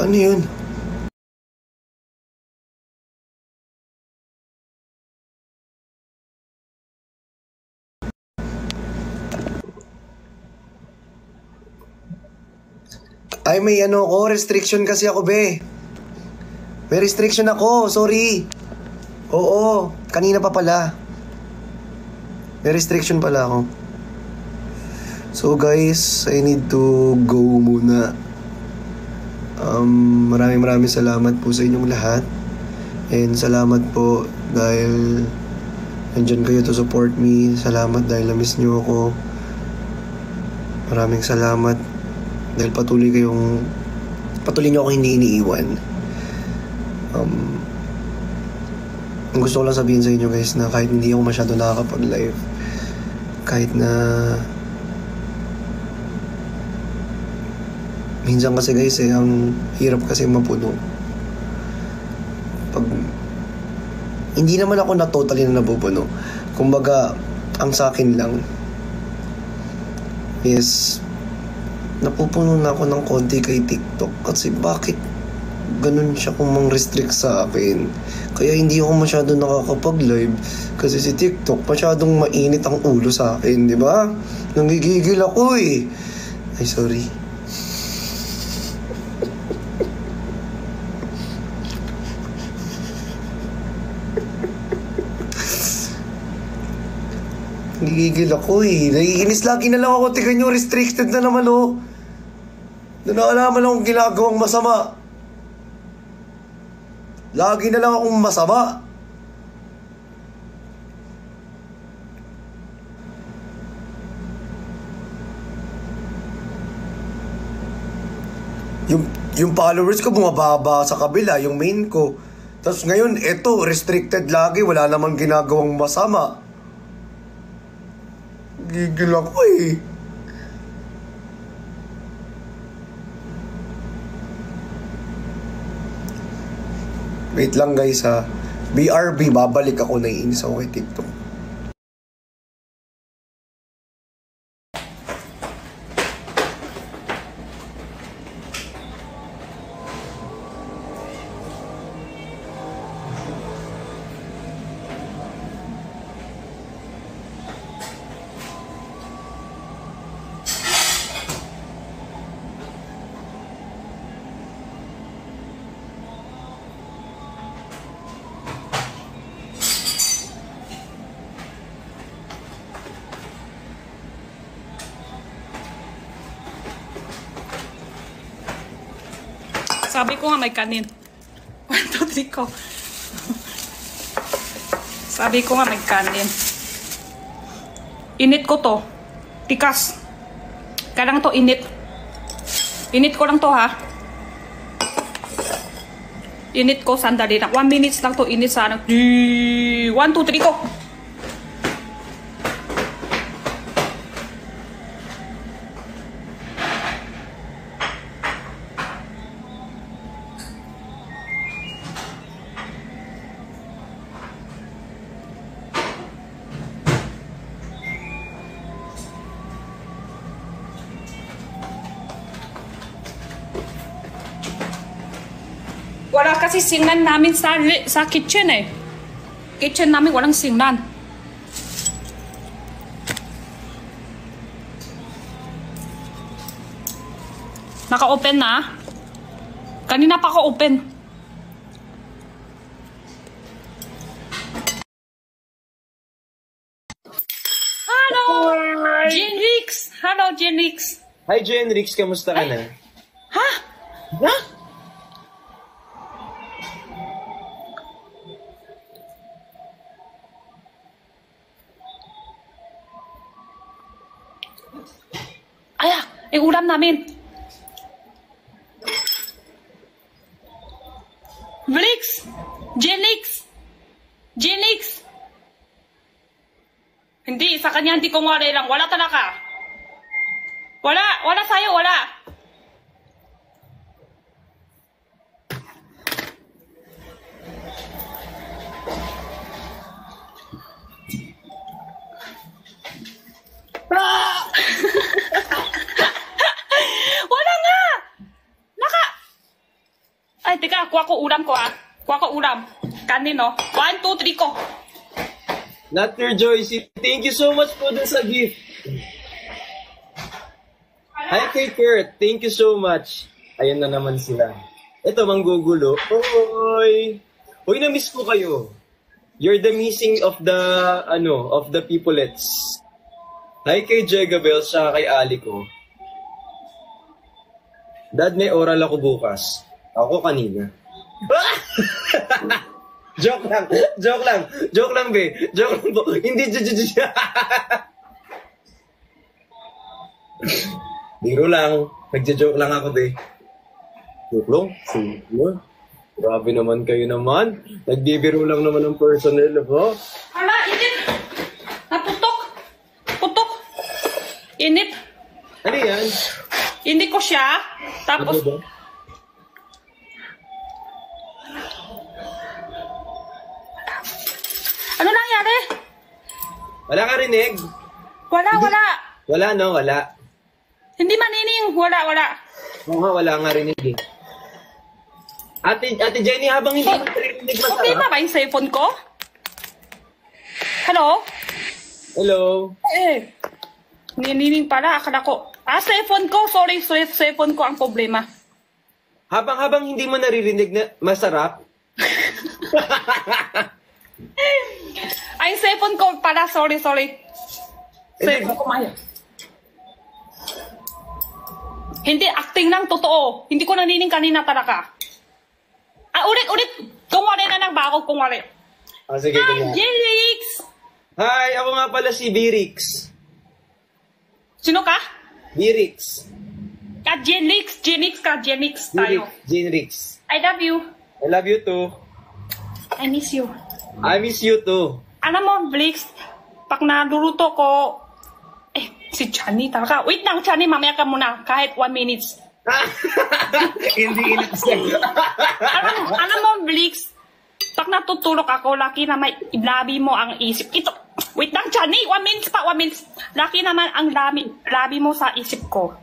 Ano yun? Ay, may ano ko, restriction kasi ako, be. May restriction ako, sorry. Oo, kanina pa pala. May restriction pala ako. So guys, I need to go muna. Maraming salamat po sa inyong lahat. And salamat po dahil nandyan kayo to support me. Salamat dahil na-miss nyo ako. Maraming salamat dahil patuloy nyo ako hindi iniiwan. Ang gusto ko lang sabihin sa inyo guys na kahit hindi ako masyado nakakapag-live, kahit na minsan kasi guys ang hirap kasi mapuno. Pag hindi naman ako na totally na napupuno. Kumbaga, ang sa akin lang is napupuno na ako ng konti kay TikTok kasi bakit ganun siya kung mang-restrict sa akin. Kaya hindi ako masyado nakakapag-live kasi si TikTok masyadong mainit ang ulo sa akin, di ba? Nanggigigil ako eh. Ay, sorry. Nanggigigil ako eh. Naiinis lagi na lang ako. Tingnan nyo, restricted na naman oh. Naalaman akong ginagawang masama. Lagi na lang akong masama. Yung followers ko bumababa sa kabila, yung main ko. Tapos ngayon, eto, restricted lagi. Wala namang ginagawang masama. Gigil ako eh. Wait lang guys ha. BRB, babalik ako, naiinis ako kay TikTok. Sabi ko nga may kanin. 1, 2, 3 ko. Sabi ko nga may kanin. Init ko to. Tikas. Kailangan to init. Init ko lang to ha. Init ko sandali lang. 1 minutes lang to init sana. 1, 2, 3 ko. Wala kasi singnan namin sa kitchen eh. Kitchen namin walang singnan. Naka-open na. Kanina pa ako open. Hello! Jenrix! Hello, Jenrix! Hi Jenrix, kamusta ka na? Ha? Ha? Aya, yung ulam namin. Blix! Jenix! Jenix! Hindi, sa kanya hindi ko wala lang. Wala talaga. Wala sa'yo, wala. Ah! Wala nga! kuha ko ulam ko Kuha ko ulam. Kanin, no? 1, 2, 3 ko. Not your Joyce. Thank you so much po dun sa gift. Hi kay Kurt. Thank you so much. Ayun na naman sila. Ito, manggugulo. Hoy! Hoy, na-miss ko kayo. You're the missing of the peoplets. Hi kay Jegabel, saka kay Ali ko. Dad, may oral ako bukas. Ako kanina. Joke lang. Joke lang, be. Joke lang po. Hindi, biro lang. Nagja-joke lang ako, be. Joke lang? Sige. Grabe naman kayo naman. Nagbibiro lang naman ng personnel, ba? Hala, init. Natutok. Putok. Init. Ano yan? Hindi ko siya. Tapos, Ano ba? ano nangyari? Wala ka rinig? Wala. Wala, no? Wala. Hindi manining. Wala. Oo nga, wala nga rinig eh. Ate Jenny, habang hindi mo narinig Okay masarap. ba yung cellphone ko? Hello? Hello? Ninining pala. Akala ko. Cellphone ko. Sorry, cellphone ko ang problema. Habang hindi mo naririnig na masarap, Ay, cellphone ko pala. Sorry. Cellphone ko maya. Hindi, acting lang totoo. Hindi ko nanining kanina talaga. Ulit. Kung wala na ng bago, kung wala. sige, Hi, ganyan. Jelix! Hi, ako nga pala si Birix. Sino ka? Birix. Jenix tayo. Jenrix. I love you. I love you too. I miss you. I miss you too. Alam mo, Blix, pag naluluto ko, si Chani talaga. Wait lang, Chani, mamaya ka muna. Kahit 1 minute. Hindi inasal. Alam mo, Blix, pag natutulog ako, laki na may labi mo ang isip. Ito, wait lang, Chani, 1 minute pa, 1 minute. Laki naman ang labi mo sa isip ko.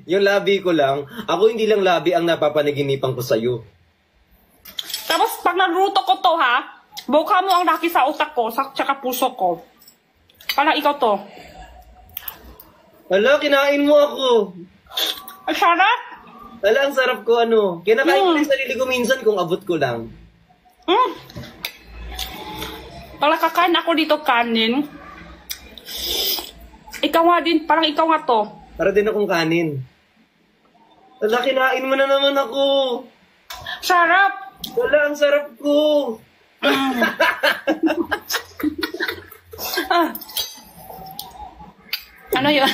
Yung labi ko lang, ako hindi lang labi ang napapanaginipan ko sa'yo. Tapos, pag naluluto ko to, ha, buka mo ang laki sa utak ko, tsaka puso ko. Parang ikaw to. Hala, kinain mo ako. Ang sarap! Hala, ang sarap ko ano. Kinakain ko Mm. yung sarili ko minsan kung abot ko lang. Parang kakain ako dito kanin. Ikaw nga din, parang ikaw nga to. Para din akong kanin. Hala, kinain mo na naman ako. Sarap! Hala, ang sarap ko. Ano yun?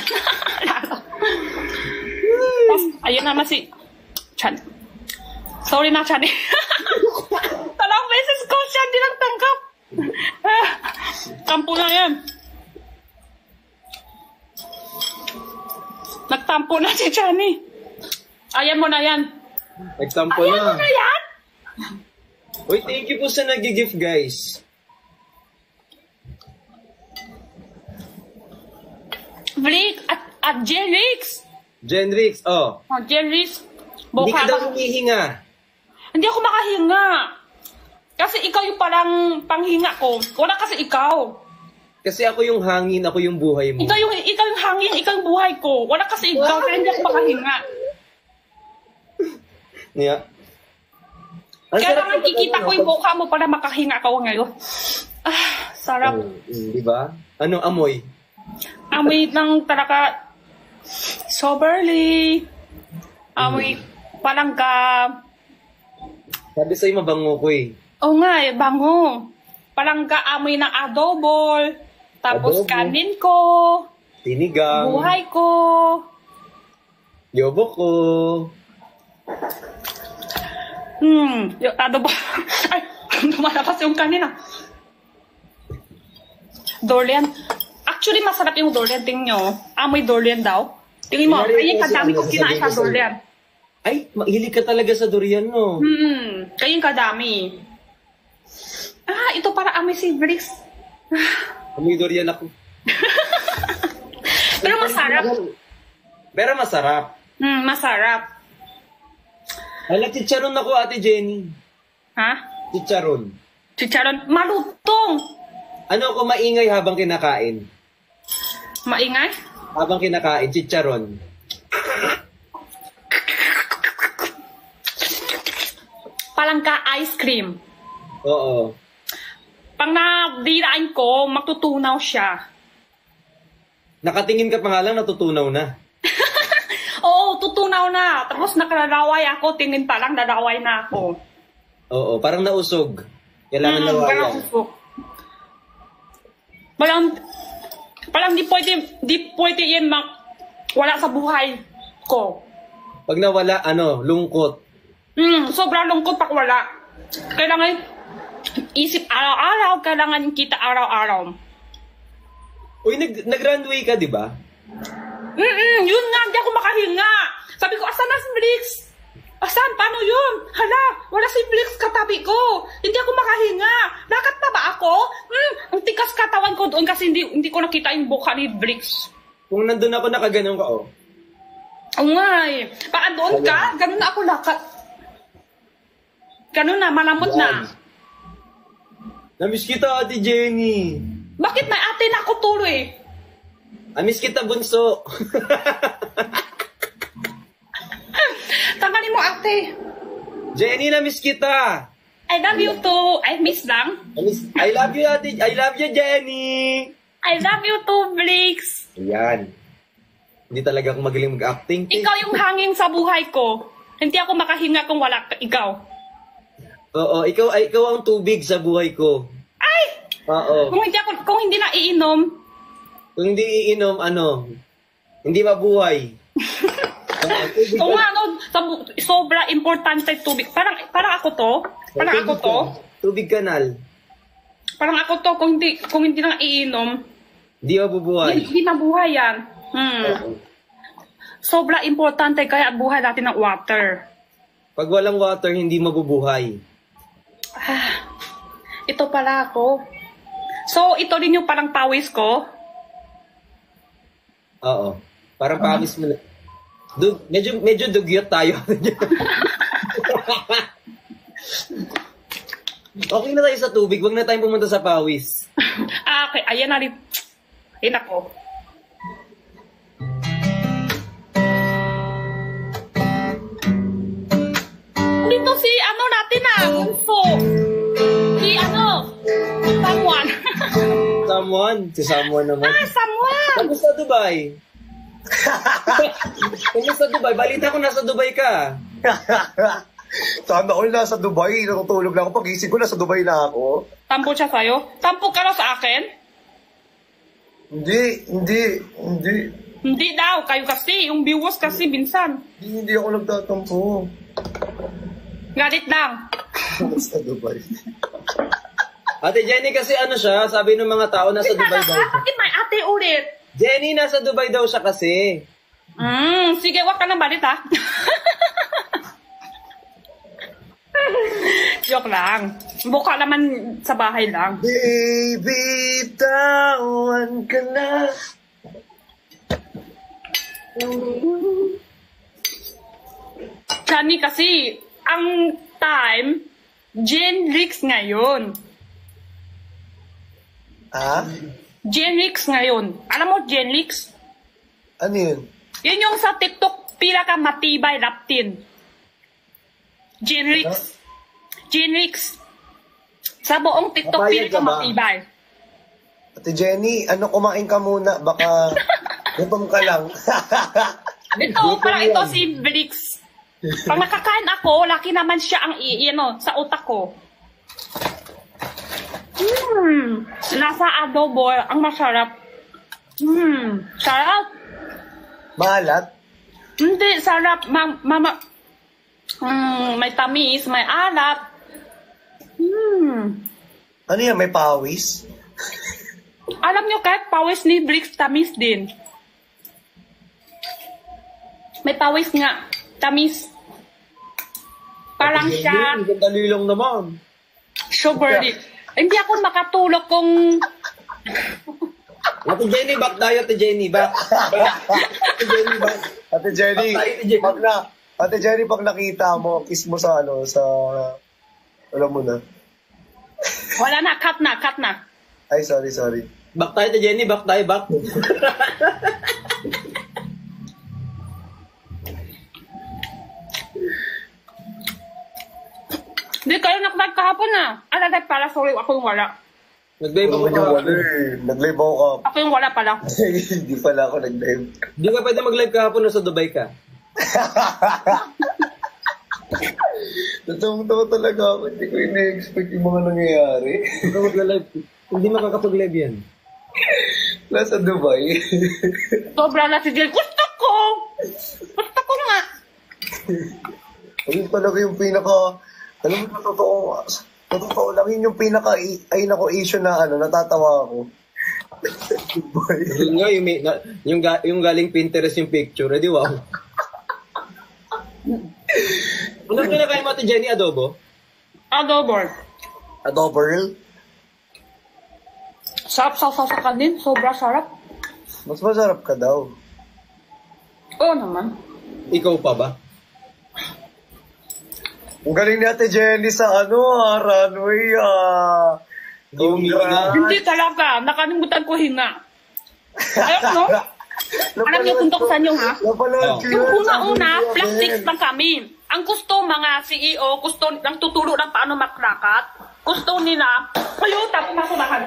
Tapos, ayun naman si Chan. Sorry na, Chan. Talang beses ko siya hindi nagtanggap. Tampo na yan. Nagtampo na si Chani. Ayan mo na yan. Nagtampo Ayan mo na. na yan. Uy, thank you po sa nag-gift, guys. Blake at Jelix. Jenrix, oh. Jelix. Hindi ka daw humihinga. Hindi ako makahinga. Kasi ikaw yung parang panghinga ko. Wala kasi ikaw. Kasi ako yung hangin, ako yung buhay mo. Ikaw yung hangin, ikaw yung buhay ko. Wala kasi ikaw, kaya hindi ako makahinga. Yeah. Ang Kaya sarap naman kapag kikita ko ano, yung mukha mo para makahinga ka ngayon. Sarap. di ba? Ano, amoy? Amoy ng talaga soberly. Amoy palangga. Sabi sa'yo, mabango ko eh. Oo nga, bango. Palangga amoy ng adobo. Tapos Adobo. kanin ko. Sinigang. Buhay ko. Yobo ko. Yung adobo. Ay, lumalabas yung kanina. Dorian. Actually, masarap yung durian. Tingin nyo. Amoy durian daw. Tingin mo. Ay, kadami ko kinain sa durian. Ay, mahilig ka talaga sa durian, no? Kayong kadami. Ito para amoy si Brix. Amoy durian ako. Pero masarap. Pero masarap. Masarap. Hala, chicharon ako, Ate Jenny. Ha? Chicharon. Chicharon. Malutong. Ano ako maingay habang kinakain? Maingay? Habang kinakain, chicharon. Palangka ice cream. Oo. Pag nadirain ko, matutunaw siya. Nakatingin ka pa nga lang, natutunaw na. Oo, tutunaw na. Tapos nakalalaway ako, tingin pa lang, lalaway na ako. Oo, parang nausog. Kailangan lawayan. Parang usok. Parang di pwede yan wala sa buhay ko. Pag nawala, lungkot. Sobrang lungkot pag wala. Kailangan isip araw-araw, kailangan kita araw-araw. Uy, nag-runway ka, di ba? Yun nga, hindi ako makahinga. Sabi ko, asan na si Blix? Asan? Paano yun? Hala, wala si Blix katabi ko. Hindi ako makahinga. Lakad pa ba ako? Ang tikas katawan ko doon kasi hindi ko nakita yung buka ni Blix. Kung nandun ako, nakaganon ka, oh. Oo nga eh. Baka doon ka, ganun na ako lakad. Ganun na, malamot na. Namiss kita, Ate Jenny. Bakit may ate na ako tuloy? Namiss kita, bunso. Tanggalin mo ate. Jenny, namiss kita. I love you too. I miss lang. I love you, Ate. I love you, Jenny. I love you too, Blix. Ayan. Hindi talaga ako magaling mag-acting. Ikaw yung hangin sa buhay ko. Hindi ako makahinga kung wala ikaw. Oo, ikaw ang tubig sa buhay ko. Ay! Oo. Kung hindi na iinom. Kung hindi iinom, hindi mabuhay. Kung sobra importante tubig. Parang ako to. Parang ako to. Tubig kanal. Parang ako to. Kung hindi na iinom. Hindi mabubuhay. Hindi mabuhay yan. Sobra importante kaya buhay natin ng water. Pag walang water, hindi mabubuhay. Ito pala ako. So, ito din yung parang pawis ko? Oo. Parang pawis mo na. Medyo dugyot tayo. Okay na tayo sa tubig. Huwag na tayong pumunta sa pawis. Okay. Ayan na rin. Ayan ako. Dito si natin Bunso. Si someone. Si someone naman. Someone. Kamusta Dubai? Kamusta Dubai? Balita ko nasa Dubai ka. Sana all nasa Dubai. Natutulog na ako. Pag-isip ko, nasa Dubai na ako. Tampo siya sa'yo? Tampo ka na sa akin? Hindi. Hindi daw. Kayo kasi. Yung viewers kasi minsan. Hindi ako nagtatampo. Galit lang. Sa Dubai. Ate Jenny kasi siya, sabi ng mga tao nasa Dubai daw. Bakit may ate ulit? Jenny, nasa Dubai daw siya kasi. Sige, wag ka nang balit ha. Joke lang. Buka naman sa bahay lang. Baby, tawan ka na. Chani kasi, ang time, Genrix ngayon. Genrix ngayon. Alam mo Genrix? Ano yun? Yun yung sa TikTok, pila ka matibay laptin. Genrix. Genrix. Sa buong TikTok, pila ka matibay. Ate Jenny, kumain ka muna. Baka gutom ka lang. Ito, parang ito si Blix. Pag nakakain ako, laki naman siya ang sa utak ko. Nasa adobo, ang masarap. Sarap. Maalat? Hindi, sarap. May tamis, may alat. Ano yan, may pawis? Alam nyo, kahit pawis ni Blix, tamis din. May pawis nga. Tamis. Parang siya. Ang dali lang naman. Sugar dip. Hindi ako makatulog kung... Ate Jenny, back tayo, Ate Jenny, back. Ate Jenny, back. Ate Jenny, Back tayo, Ate Jenny. wag na. Ate Jenny, pag nakita mo, kiss mo sa alam mo na. Wala na, cut na. Ay, sorry. Back tayo, Ate Jenny. Back tayo, back. Hindi kayo nakatag kahapon na. Pala, sorry, ako yung wala. Nag-live ako Yung ka. wala eh. Nag-live ako ka. Ako yung wala pala. Hindi pala ako nag-live. Di ka pwede mag-live kahapon nasa Dubai ka. Natawang-tawa talaga ako. Hindi ko ina-expect yung mga nangyayari. Hindi ka mag-live. Hindi makakapag-live yan. Nasa Dubai. Sobra na si Jill. Gusto ko nga. Ayun talaga yung pinaka... Alam mo, totoo lang, yun yung pinaka... Ay, nako, issue na natatawa ako. Dubai. Yun nga, yung galing Pinterest yung picture. Eh, di wow. Ano kinakain mo, Ate Jenny? Adobo? Adobo? Sarap sa kanin. Sobra sarap. Mas masarap ka daw. Oo naman. Ikaw pa ba? Ang galing ni Ate Jenny sa runway, Hindi humihinga. Hindi talaga. Nakalimutan ko hinga. Ayok, no? Alam niyo kung sa inyo, ha? Napanood ko Yung yun. una-una, Sabi niya, plastics Ben. lang kami. Ang gusto mga CEO, gusto lang tuturo ng paano makrakat. Gusto nila, kayo, tapos masunahan.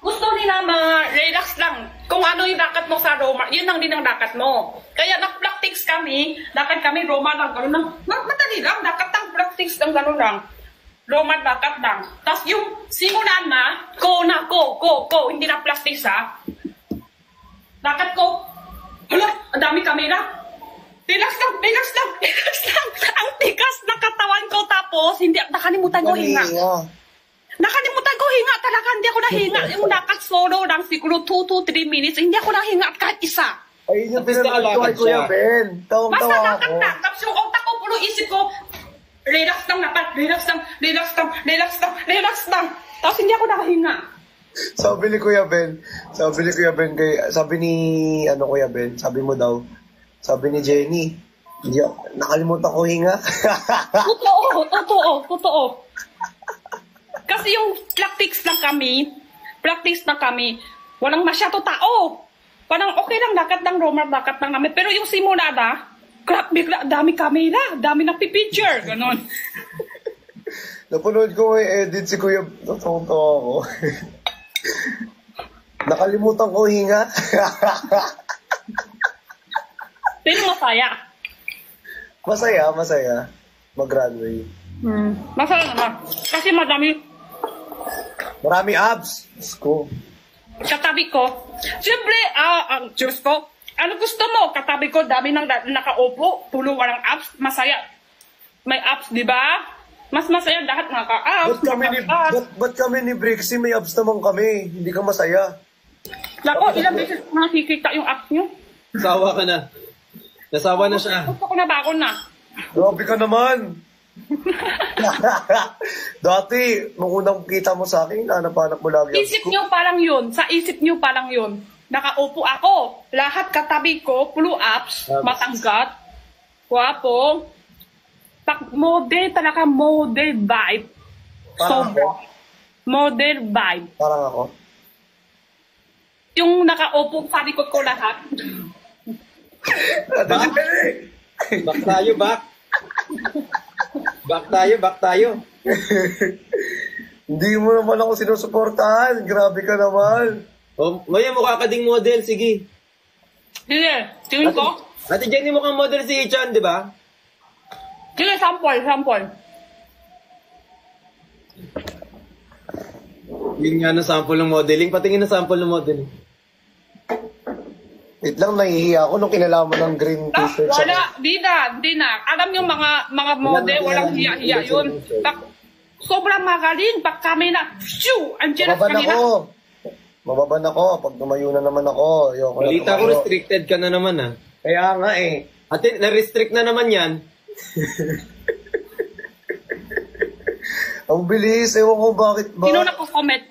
Gusto nila mga relax lang. Kung ano yung dakat mo sa Roma, yun lang din ang dakat mo. Kaya nag-plastics kami, dakat kami, Roma lang, gano'n lang. Madali lang, dakat lang, plastics lang, gano'n lang. Roma, dakat lang. Tapos yung simulan na, ko, hindi na plastics ha. Dakat ko, hala, ang dami kamera. Relax lang. Ang tigas na katawan ko tapos, hindi, nakalimutan ko hinga. Nakalimutan ko hinga talaga, hindi ako nahinga. Yung dakat solo lang, siguro 2 to 3 minutes, hindi ako nahinga at kahit isa. Ayun yung Tapos pinanood ko kay nakalakad Kuya siya. Ben. Basta Tawang-tawa dakat ako. na. Tapos yung utak ko, puro isip ko, relax lang. Tapos hindi ako nakahinga. Sabi ni Kuya Ben, sabi ni Kuya Ben, sabi mo daw, sabi ni Jenny, hindi nakalimutan ko hinga. Totoo. Kasi yung plastics na kami, walang masyado tao. Parang okay lang, dakat lang, Roma, dakat lang namin. Pero yung simulada, crap, bigla, dami kamera, dami nagpipicture, ganon. Napanood ko may edit si Kuya, natawang-tawa ako. Nakalimutan ko hinga. Pero masaya. Masaya. Mag-runway. Masaya naman. Kasi Marami abs. Diyos ko. katabi ko, siyempre, Diyos ko, ano gusto mo? Katabi ko, dami nang nakaupo, pulo walang apps, masaya. May apps, di ba? Mas masaya lahat naka-apps. Ba't kami ni Brixie may abs naman kami? Hindi ka masaya. Lako, ilang beses ko nakikita yung apps nyo. Nasawa ka na. Nasawa na siya. Gusto ko na bago na. Grabe ka naman. Dati, nung unang kita mo sa akin, hanap-hanap mo lagi. Isip nyo parang yun. Sa isip nyo parang yun. Nakaupo ako. Lahat katabi ko, pulo apps, matanggat, guwapo. Pag model, talaga model vibe. Parang Sobra. Model vibe. Parang ako. Yung nakaupo sa likod ko lahat. Back tayo, back. Back tayo. Hindi mo naman ako sinusuportahan. Grabe ka naman. Oh, Maya, mukha ka ding model. Sige. Sige, tingin ko. Ate Jenny, mukhang model si Chan, di ba? Sige, sample. Yun nga na sample ng modeling. Patingin na sample ng modeling. Wait lang, nahihiya ako nung kinalaman ng green t-shirt. Wala, di na. Alam yung mga model, walang hiya-hiya yun. Sobrang magaling. Pag kami na, shoo! Andiyan na kanina. Mababan ako. Pag tumayo na naman ako. Ayoko na Balita ko, tumayo. restricted ka na naman, ah. Kaya nga eh. Ate, na-restrict na naman yan. Ang bilis. Ewan ko bakit ba. Sino nagko-comment?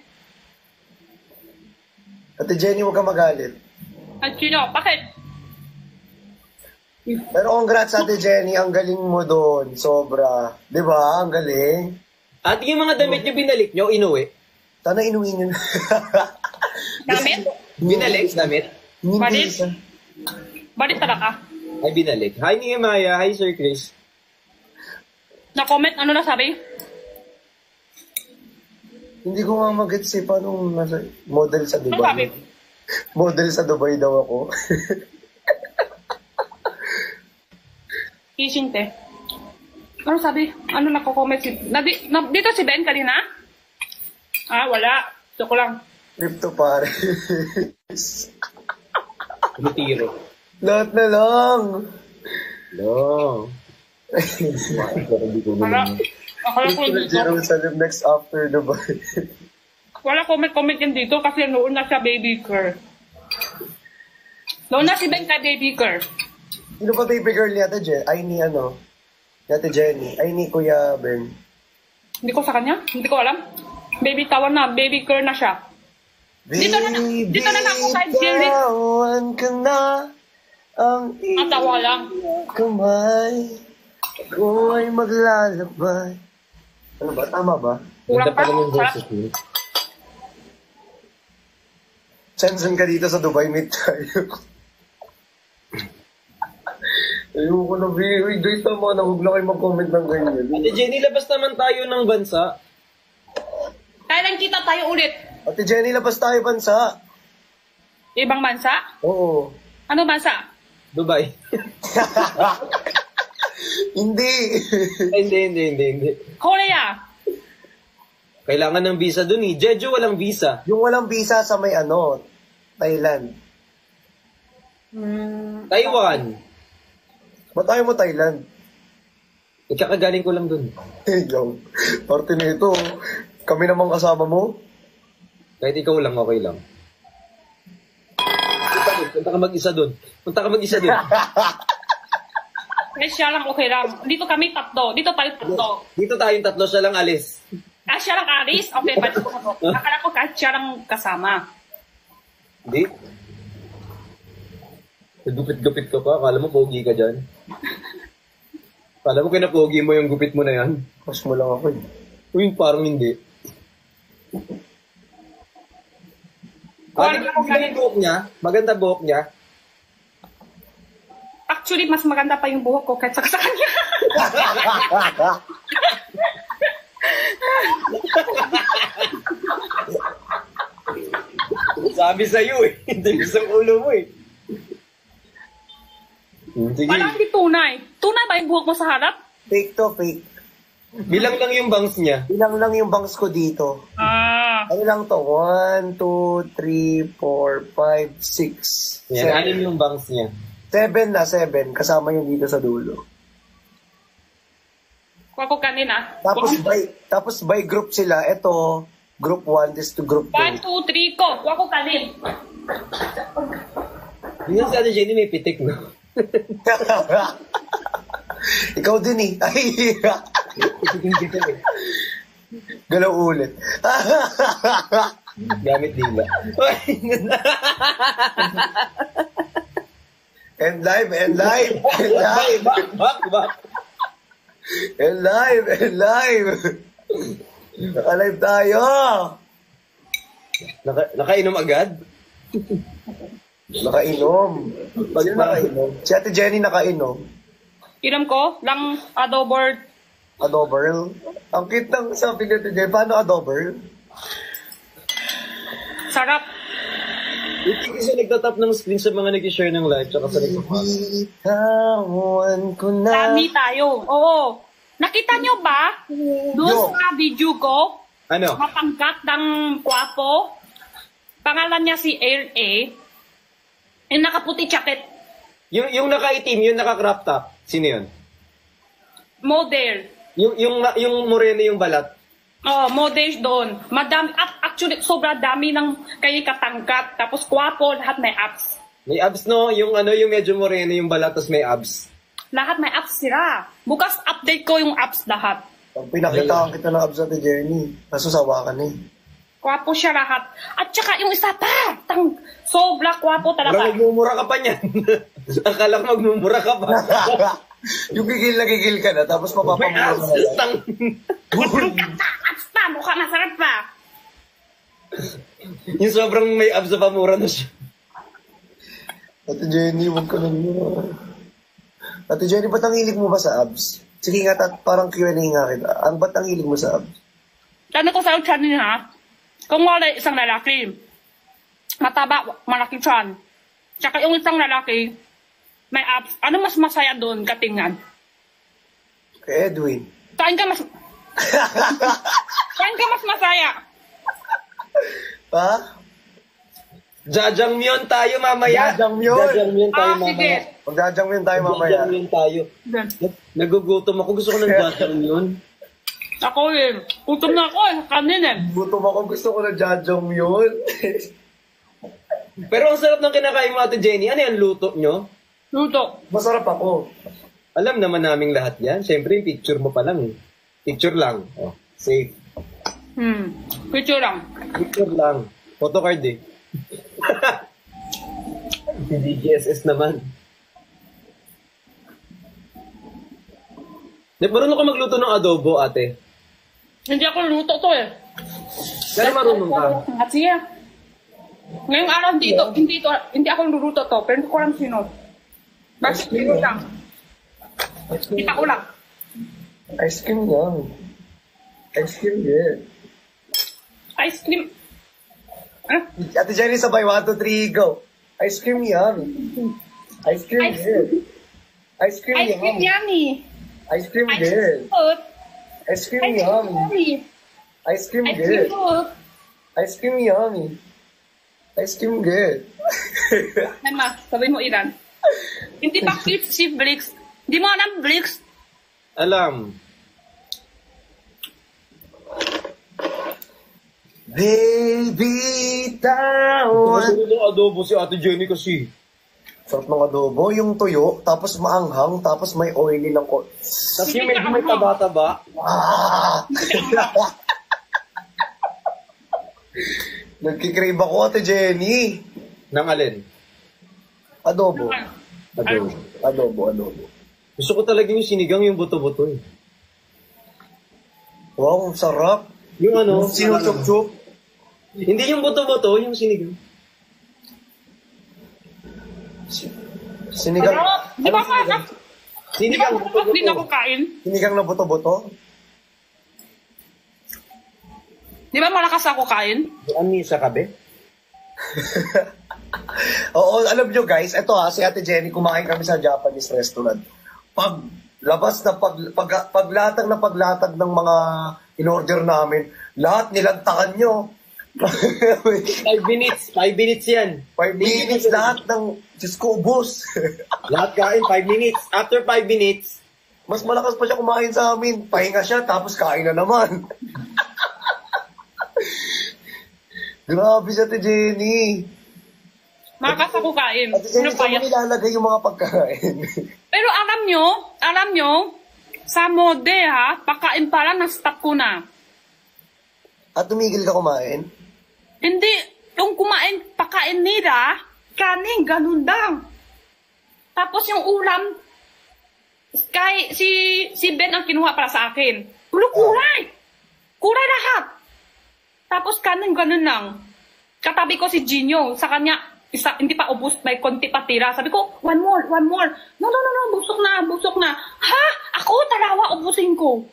Ate Jenny, huwag ka magalit. At sino? Bakit? Pero congrats Ate Jenny, ang galing mo doon. Sobra. Di ba? Ang galing. At yung mga damit nyo binalik nyo, inuwi. Sana inuwi nyo na. Damit? Binalik, damit. Hindi Balik? isa. Balik talaga. Ay, binalik. Hi, Nehemiah. Hi, Sir Chris. Na-comment, ano na sabi? Hindi ko nga mag-gets eh. Paano nasa model sa Ano sabi? Dubai? Model sa Dubai daw ako. Ising te. Ano sabi? Ano nako-comment si... dito si Ben kanina? Ah, wala. Ito ko lang. Crypto pare. Retiro. Lahat na lang. No. Wala. Ako lang kung dito. Jerusalem next after Dubai. Wala comment yan dito kasi noon na siya baby girl. Noon na si Ben ka baby girl. Sino ba baby girl ni Ate Jen? Ay ni ano? Ni Ate Jenny. Ay ni Kuya Ben. Hindi ko sa kanya. Hindi ko alam. Baby tawan na. Baby girl na siya. Dito na ako kay Jerry. Bitawan ka na ang Ang tawa lang. kamay. Ko ay maglalabay. Ano ba? Tama ba? Kurang pa. ng Sarap. verses mo. Chansan ka dito sa Dubai, meet tayo. Ayoko na, uy, guys, tama na. Huwag na kayo mag-comment ng ganyan. Ate Jenny, labas naman tayo ng bansa. Kailan kita tayo ulit? Ate Jenny, labas tayo bansa. Ibang bansa? Oo. Ano bansa? Dubai. Hindi. Hindi. Korea. Kailangan ng visa dun eh. Jeju walang visa. Yung walang visa sa may ano, Thailand. Taiwan. Ba't ayaw mo Thailand? Ikakagaling ko lang dun. Yo, parte na ito. Kami namang kasama mo. Kahit ikaw lang, okay lang. Punta ka mag-isa dun. Eh, siya lang okay lang. Dito kami tatlo. Dito tayo tatlo. Dito tayong tatlo, siya lang alis. Ah, siya lang alis? Okay, balik ko na to. Akala ko kahit siya lang kasama. Hindi. Gupit-gupit ka pa. Akala mo pogi ka dyan. Akala mo kinapogi mo yung gupit mo na yan. Mas mo lang ako eh. Uy, parang hindi. Maganda buhok niya. Maganda buhok niya. Actually, mas maganda pa yung buhok ko kaysa sa kanya. Sabi sa'yo eh. Hindi sa ulo mo eh. Sige. Parang hindi tunay. Tunay ba yung buhok mo sa harap? Fake to, fake. Bilang lang yung bangs niya. Ilang lang yung bangs ko dito. Ah. Ano lang to? 1, 2, 3, 4, 5, 6, Yan, alin yung bangs niya. 7 na, 7. Kasama yung dito sa dulo. Kuha ko kanina. Tapos by group sila. Ito, group 1, this to group 1, 2, 3 ko. Kuha ko kanin. Yun si Ate Jenny may pitik, no? 2. Ikaw din eh. Ay, Pitik eh. galaw ulit. Gamit dila. And live. And live. Naka-live tayo. Nakainom agad? Nakainom. Sino nakainom? Si Ate Jenny nakainom. Inom ko lang adobo. Adober. Ang cute ng sabi ni Ate Jenny. Paano adober? Sarap. Hindi kasi nagtatap ng screen sa mga nag-share ng live tsaka sa nagpapas. Bitawan ko na. Dami tayo. Oo. Nakita nyo ba? Doon sa video ko, Ano? mapangkat ng kwapo. Pangalan niya si Air A. Yung nakaputi jacket. Yung nakaitim, yung naka-crop top. Sino yun? Model. Yung moreno yung balat. Oh, model doon. Madami, actually, sobra dami ng kay katangkat. Tapos kwapo, lahat may abs. May abs, no? Yung medyo moreno yung balat, tapos may abs. Lahat may abs sila. Bukas update ko yung abs lahat. Pag pinakitaan kita ng abs Ate Jenny, nasusawa ka na eh. Kwapo siya lahat. At saka yung isa pa, sobra kwapo Parang talaga. magmumura ka pa niyan. Akala ko magmumura ka pa. Yung gigil na gigil ka na, tapos mapapamura ka na. Tang. At pa, mukha masarap pa. Yung sobrang may abs sa pamura na siya. Ate Jenny, huwag ka nang Ate Jenny, ba't ang hilig mo ba sa abs? Sige nga, parang Q&A nga kita. Ba't ang hilig mo sa abs? Tanong ko sa'yo, Chan, ha? Kung wala isang lalaki, mataba, malaki chan. Tsaka yung isang lalaki, may abs. Ano mas masaya doon, katingan? Kay Edwin. Saan ka mas... Saan ka mas masaya? Ha? Jajangmyeon tayo mamaya. Jajangmyeon. Jajangmyeon tayo Ah, sige. mamaya. Magdadjangmyeon tayo mamaya. Jajangmyeon tayo. Doon. Nagugutom ako. Gusto ko ng jajangmyeon. Ako eh. Utom na ako eh. Kanin eh. Gutom ako, gusto ko na jajangmyeon. Pero ang sarap ng kinakain mo, Ate Jenny. Ano yan, luto nyo? Luto. Masarap ako. Alam naman naming lahat yan. Siyempre, yung picture mo pa lang. Picture lang. Oh, safe. Picture lang. Picture lang. Photocard eh. Hindi GSS naman. Marunong ka magluto ng adobo, ate. Hindi ako luto to eh. Pero marunong ka. At siya. Ngayong araw hindi ako luluto to. Pero hindi ko alam sino. Basta sino lang. Kita ko lang. Ice cream lang. Ice cream yan. Ice cream. Ate Jenny, sabay, 1, 2, 3, go. Ice cream yan. Ice cream Ice yan. Ice cream Ice cream yan. yummy. Ice cream Ice yan. cream food. Ice cream Ice cream yan. yummy. Ice cream Ice cream good. food. Ice cream yummy. Ice cream good. Emma, sabi mo Iran. Hindi pa cute si Blix. Hindi mo alam Blix. Alam. Baby, down. Kasi ng adobo si Ate Jenny kasi. Sarap ng adobo, yung tuyo, tapos maanghang, tapos may oily lang ko. Tapos yung medyo may taba-taba. Ah! Nagkikrave ako, Ate Jenny. Nang alin? Adobo. Adobo. Adobo. Gusto ko talaga yung sinigang yung buto-buto eh. Wow, ang sarap. Yung ano? Sinutup-tup. Hindi yung buto-buto, yung sinigang. Sinigang. Pero, di ba ka? Sinigang Hindi buto-buto. ako kain. Sinigang na buto-buto. Di ba malakas ako kain? Ani sa kabe? Oo, alam nyo guys, eto si Ate Jenny, kumain kami sa Japanese restaurant. Paglatag ng mga in-order namin, lahat nilantakan nyo. 5 minutes. 5 minutes yan. 5 minutes lahat ng, Diyos ko, ubos. Lahat kain, 5 minutes. After 5 minutes, Mas malakas pa siya kumain sa amin. Pahinga siya, tapos kain na naman. Grabe si Ate Jenny. Malakas ako kain. Ate Jenny, Ano pa saan mo yan? nilalagay yung mga pagkain? Pero alam nyo, sa mode ha, pakain pa lang, na-stop ko na. At tumigil ka kumain? Hindi, yung pakain nila, kanin, ganun lang. Tapos yung ulam, si Ben ang kinuha para sa akin. Kulay! Kulay lahat! Tapos kanin, ganun lang. Katabi ko si Gino, sa kanya, hindi pa ubus, may konti pa tira. Sabi ko, one more. No, busok na. Ha? Ako, talawa, ubusin ko.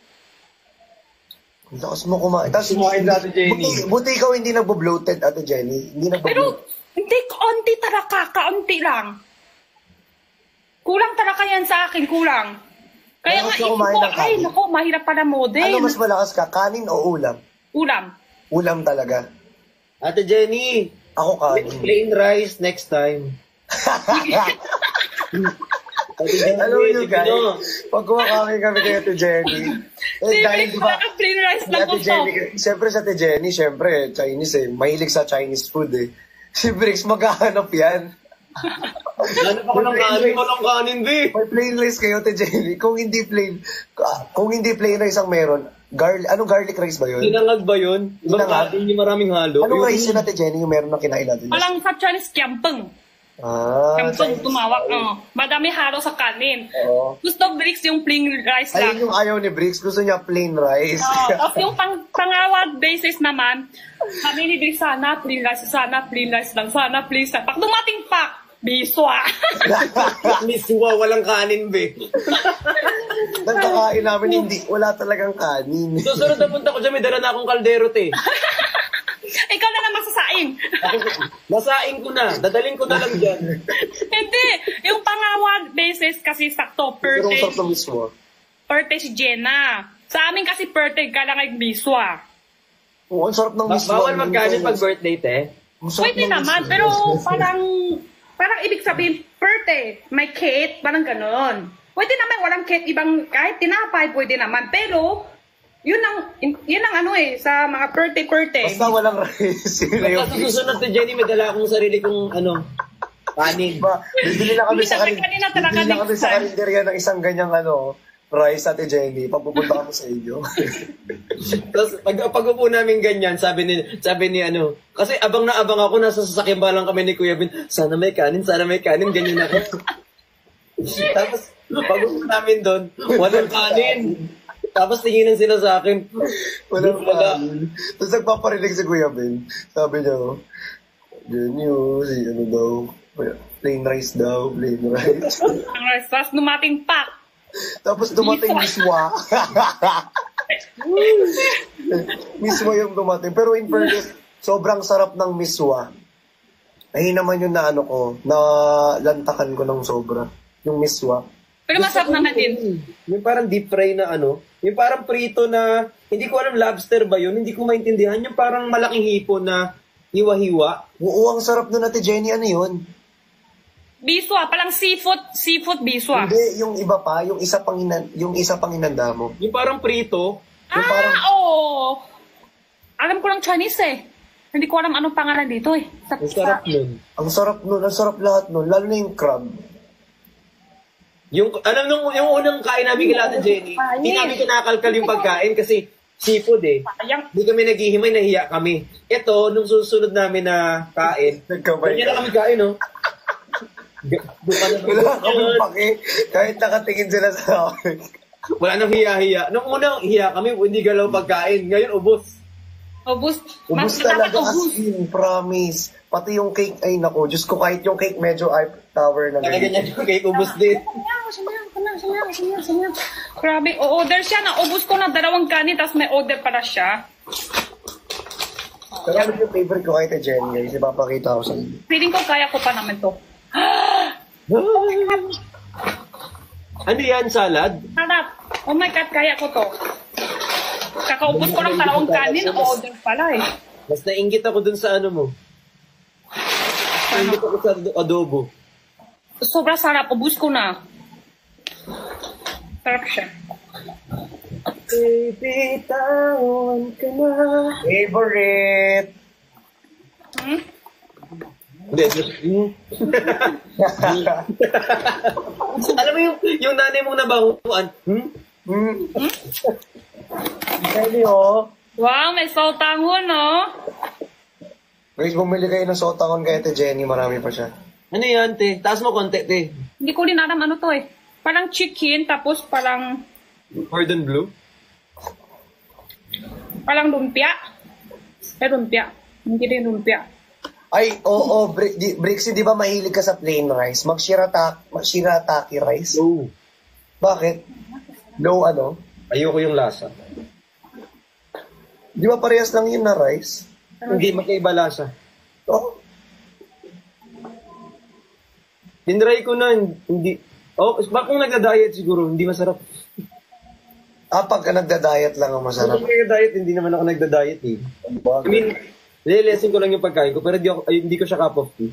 Ang lakas mo kumain. Tapos, Kumain na, Ate Jenny. Buti ikaw hindi nagbo-bloated, Ate Jenny. Hindi Pero, hindi, kaunti talaga, kaunti lang. Kulang talaga yan sa akin, kulang. Kaya Malakas nga, ka isip kumain ko, ng kanin. nako, mahirap pala model. Ano mas malakas ka, kanin o ulam? Ulam. Ulam talaga. Ate Jenny, Ako kanin. plain rice next time. Ate Jenny, Alam niyo tignan mo. guys, pag kumakain kami kay Ate Jenny, dahil di ba, Parang plain rice si lang Ate gusto. Jenny, siyempre sa Ate Jenny, siyempre, Chinese mahilig sa Chinese food Si Briggs maghahanap yan. Hanap ako ng kanin, walang kanin, di. May plain rice kayo, Ate Jenny. Kung hindi plain rice ang meron, Anong garlic rice ba yun? Tinangag ba yun? Ibang Tinangag? yung maraming halo. Anong Yung- rice yun Ate Jenny? Yung meron na kinain natin? Walang sa Chinese kiampeng. Chinese. Kiampeng tumawag. Madami halo sa kanin. Oo. Gusto Bricks yung plain rice lang. Ayun yung ayaw ni Briggs. Gusto niya plain rice. Tapos yung pangawag basis naman, kami ni Bricks, sana plain rice lang, sana please. Pag dumating pa, biswa. Miswa, walang kanin, be. Nagkakain namin, wala talagang kanin. Susunod na punta ko dyan, may dala na akong kaldero, te. Ikaw na lang masasaing. Nasaing ko na. Dadalhin ko na lang dyan. Hindi. Yung pangawag basis kasi sakto, Pero ang birthday, sarap ng mismo. birthday si Jenna. Sa amin kasi birthday ka lang ay biswa. Oo, ang sarap ng mismo. Bawal magkanin pag birthday, te. Ang sarap Pwede ng naman, mismo. pero parang ibig sabihin, birthday, may cake, parang ganon. Pwede naman walang cake, ibang, kahit tinapay, pwede naman. Pero, yun ang ano sa mga birthday. Basta walang rice. Yun na yung Pagka susunod to Jenny, may dala akong sarili kong, kanin. Bibili na kami Hindi sa na, kanina talaga bibili na kami next sa time. karinderya ng isang ganyang rice Ate Jenny. Pagpupunta kami sa inyo. Tapos, pag upo namin ganyan, sabi ni kasi abang na abang ako, nasa sasakyan pa lang kami ni Kuya Bin, sana may kanin, ganyan ako. Tapos, pag upo namin doon, walang kanin. Tapos tinginan sila sa akin. Walang kanin. Tapos nagpaparinig si Kuya Ben. Sabi niya, Jenny, daw, plain rice daw, plain rice. Ang rasas, numating pa. Tapos dumating miswa. Miswa yung dumating. Pero in fairness, sobrang sarap ng miswa. Ay naman yung na lantakan ko ng sobra. Yung miswa. Pero masarap naman din. Yung parang deep fry na yung parang prito na, hindi ko alam lobster ba yun, hindi ko maintindihan. Yung parang malaking hipon na hiwa-hiwa. Oo, ang sarap nun Ate Jenny. Ano yun? Biswa, palang seafood biswa. Hindi, yung iba pa, yung isa pang inanda mo. Yung parang prito. Yung parang, Oo. Alam ko lang Chinese Hindi ko alam anong pangalan dito Ang sarap nun. ang sarap lahat nun, lalo na yung crab. Yung unang kain namin kila Ate Jenny, hindi namin kinakalkal yung pagkain kasi seafood Sayang. Hindi kami naghihimay, nahiya kami. Ito, nung susunod namin na kain, Nagkamay ganyan na kami kain, Wala kaming pake, kahit nakatingin sila sa akin. Wala nang hiya-hiya. Nung unang hiya kami, hindi galaw pagkain. Ngayon, ubos. Ubus. Ubus talaga as in, promise. Pati yung cake, ay nako, Diyos ko, kahit yung cake medyo tower na Kaya ganyan yung cake, ubos din. Sayaw. Grabe, o-order siya. Naubos ko na 2 kanin, tapos may order para siya. Pero ano yung favorite ko kahit Jenny, guys, ipapakita ko sa inyo. Feeling ko kaya ko pa naman to. Ano yan, salad? Harap. Oh my God, kaya ko to. Kakaubos ko lang 2 kanin, order pala Mas nainggit ako dun sa mo. Nainggit ako sa adobo. Sobrang sarap, ubos ko na. Sarap siya. Baby, tawan ka na. Favorite! Hindi. Alam mo yung nanay mong nabanguan? Jenny, oh. Wow, may saltangon, Guys, bumili kayo ng sotangon kay Ate Jenny, marami pa siya. Ano yan, te? Taas mo konti, te. Hindi ko rin alam ano to Parang chicken, tapos parang Cordon bleu? lumpia. Lumpia. Hindi rin lumpia. Ay, oo, Brixie, di ba mahilig ka sa plain rice? Mag-shirataki rice? No. Bakit? No, ano? Ayoko yung lasa. Di ba parehas lang yun na rice? Hindi magkaiba lasa. Oh, Tinry ko na, hindi. Kung nagda-diet siguro, hindi masarap. pagka nagda-diet lang ang masarap. Kung nagda-diet, hindi naman ako nagda-diet I mean, lelesin ko lang yung pagkain ko, pero hindi ko siya cup of tea.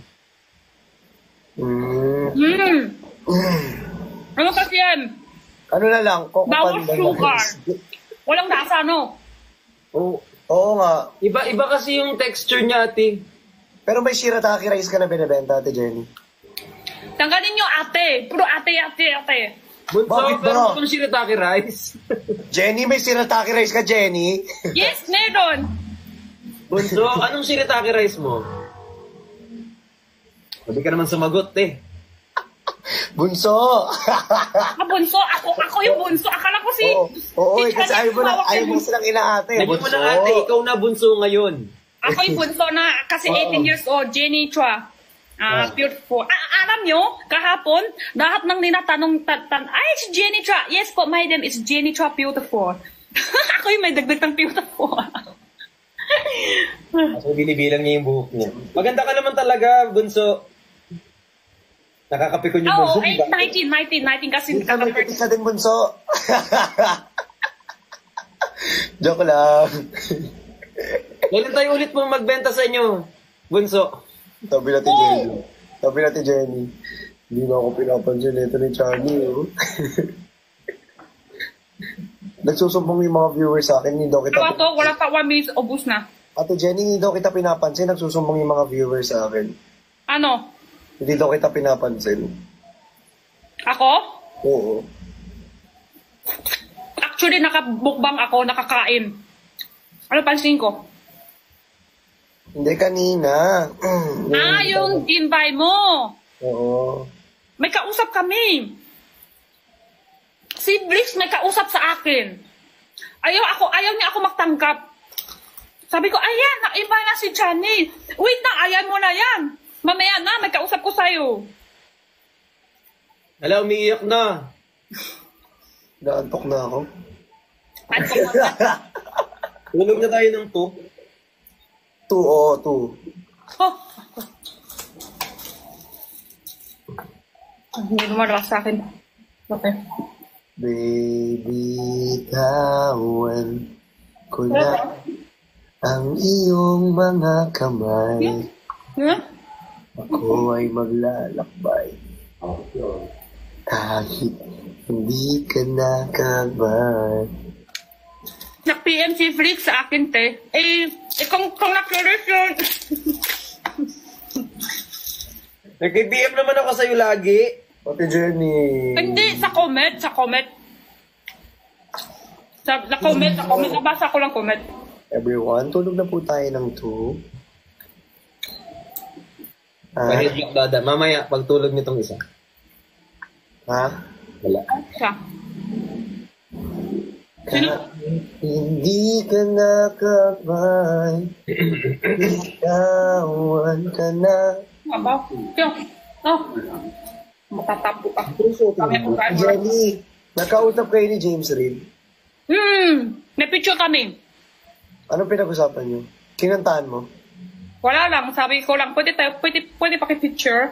Ano kasi yan? Ano na lang, Bawal kukupan sugar. Walang lasa, Oo nga. Iba kasi yung texture niya, ate. Pero may shirataki rice ka na binibenta, Ate Jenny. Tanggalin nyo ate. Puro ate. Bunso, Bakit ba? meron kang shirataki rice. Jenny, may sirataki rice ka, Jenny? Yes, meron. Bunso, anong shirataki rice mo? Hindi ka naman sumagot eh. Bunso! Bunso, ako yung bunso. Akala ko si... Oo, si kasi Chani, ayaw mo hawak silang inaate. Lagi mo na ate, ikaw na bunso ngayon. Ako yung bunso na kasi 18 years old, Jenny Chua. Beautiful. Alam nyo, kahapon, lahat ng ninatanong, ay, si Jenny Chua. Yes po, my name is Jenny Chua, beautiful. Ako yung may dagdag ng beautiful. So, binibilang niya yung buhok niya. Maganda ka naman talaga, bunso. Nakakapikon yung bunso. Oh, 19 kasi Hindi ka may pitis na din, Bunso. Joke lang. Kailan tayo ulit mong magbenta sa inyo, bunso? Sabi natin Jenny. Sabi natin Jenny. Hindi na ako pinapansin. Ito ni Chani, oh. Nagsusumbong yung mga viewers sa akin. Hindi daw kita... Wala pa 1 minute, ubus na. Ate Jenny, hindi daw kita pinapansin. Nagsusumbong yung mga viewers sa akin. Ano? Hindi daw kita pinapansin. Ako? Oo. Actually, nakabukbang ako, nakakain. Ano pansin ko? Hindi kanina. Yung invite mo. Oo. May kausap kami. Si Blix may kausap sa akin. Ayaw niya ako magtanggap. Sabi ko, ayan, na-invite na si Chani. Wait na, ayan mo na yan. Mamaya na, may kausap ko sa'yo. Hala, umiiyak na. Naantok na ako. Tulog na tayo ng 2. 2, oo, 2. Oh. Hindi lumalakas sa akin. Okay. Baby, tawan ko na ang iyong mga kamay. Yeah? Ako ay maglalakbay. Kahit hindi ka nakabay. Nag-PM si Flix sa akin, te. Kung nakilis yun. Nag-BM naman ako sa'yo lagi. Ate Jenny. Hindi, sa comment. Sa comment. Nabasa ko lang comment. Everyone, tulog na po tayo ng 2. Pahidlock dada. Mamaya, pagtulog nitong isa. Ha? Wala. Siya. Hindi ka nakabay. Itawan ka na. Aba, yung. Oh. Matatapo ka. Jenny, nakausap kayo ni James Reid. May picture kami. Anong pinag-usapan niyo? Kinantahan mo? Wala lang, sabi ko lang, pwede paki-picture.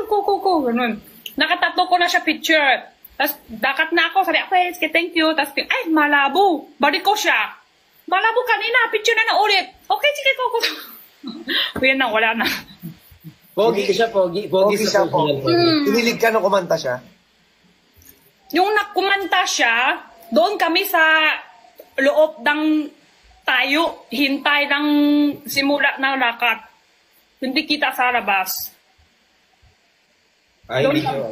Go, ganun. Nakatato ko na siya picture. Tapos, dakat na ako, sabi, okay, thank you. Tapos, ay, malabo. Balik ko siya. Malabo kanina, picture na ulit. Okay, sige, go. Yan na, wala na. Pogi siya, pogi. Pogi siya sa po. social. Tinilig ka nung kumanta siya? Yung nakumanta siya, doon kami sa loob ng tayo, hintay ng simula ng lakat. Hindi kita sa labas. Ay, hindi Doon- ko.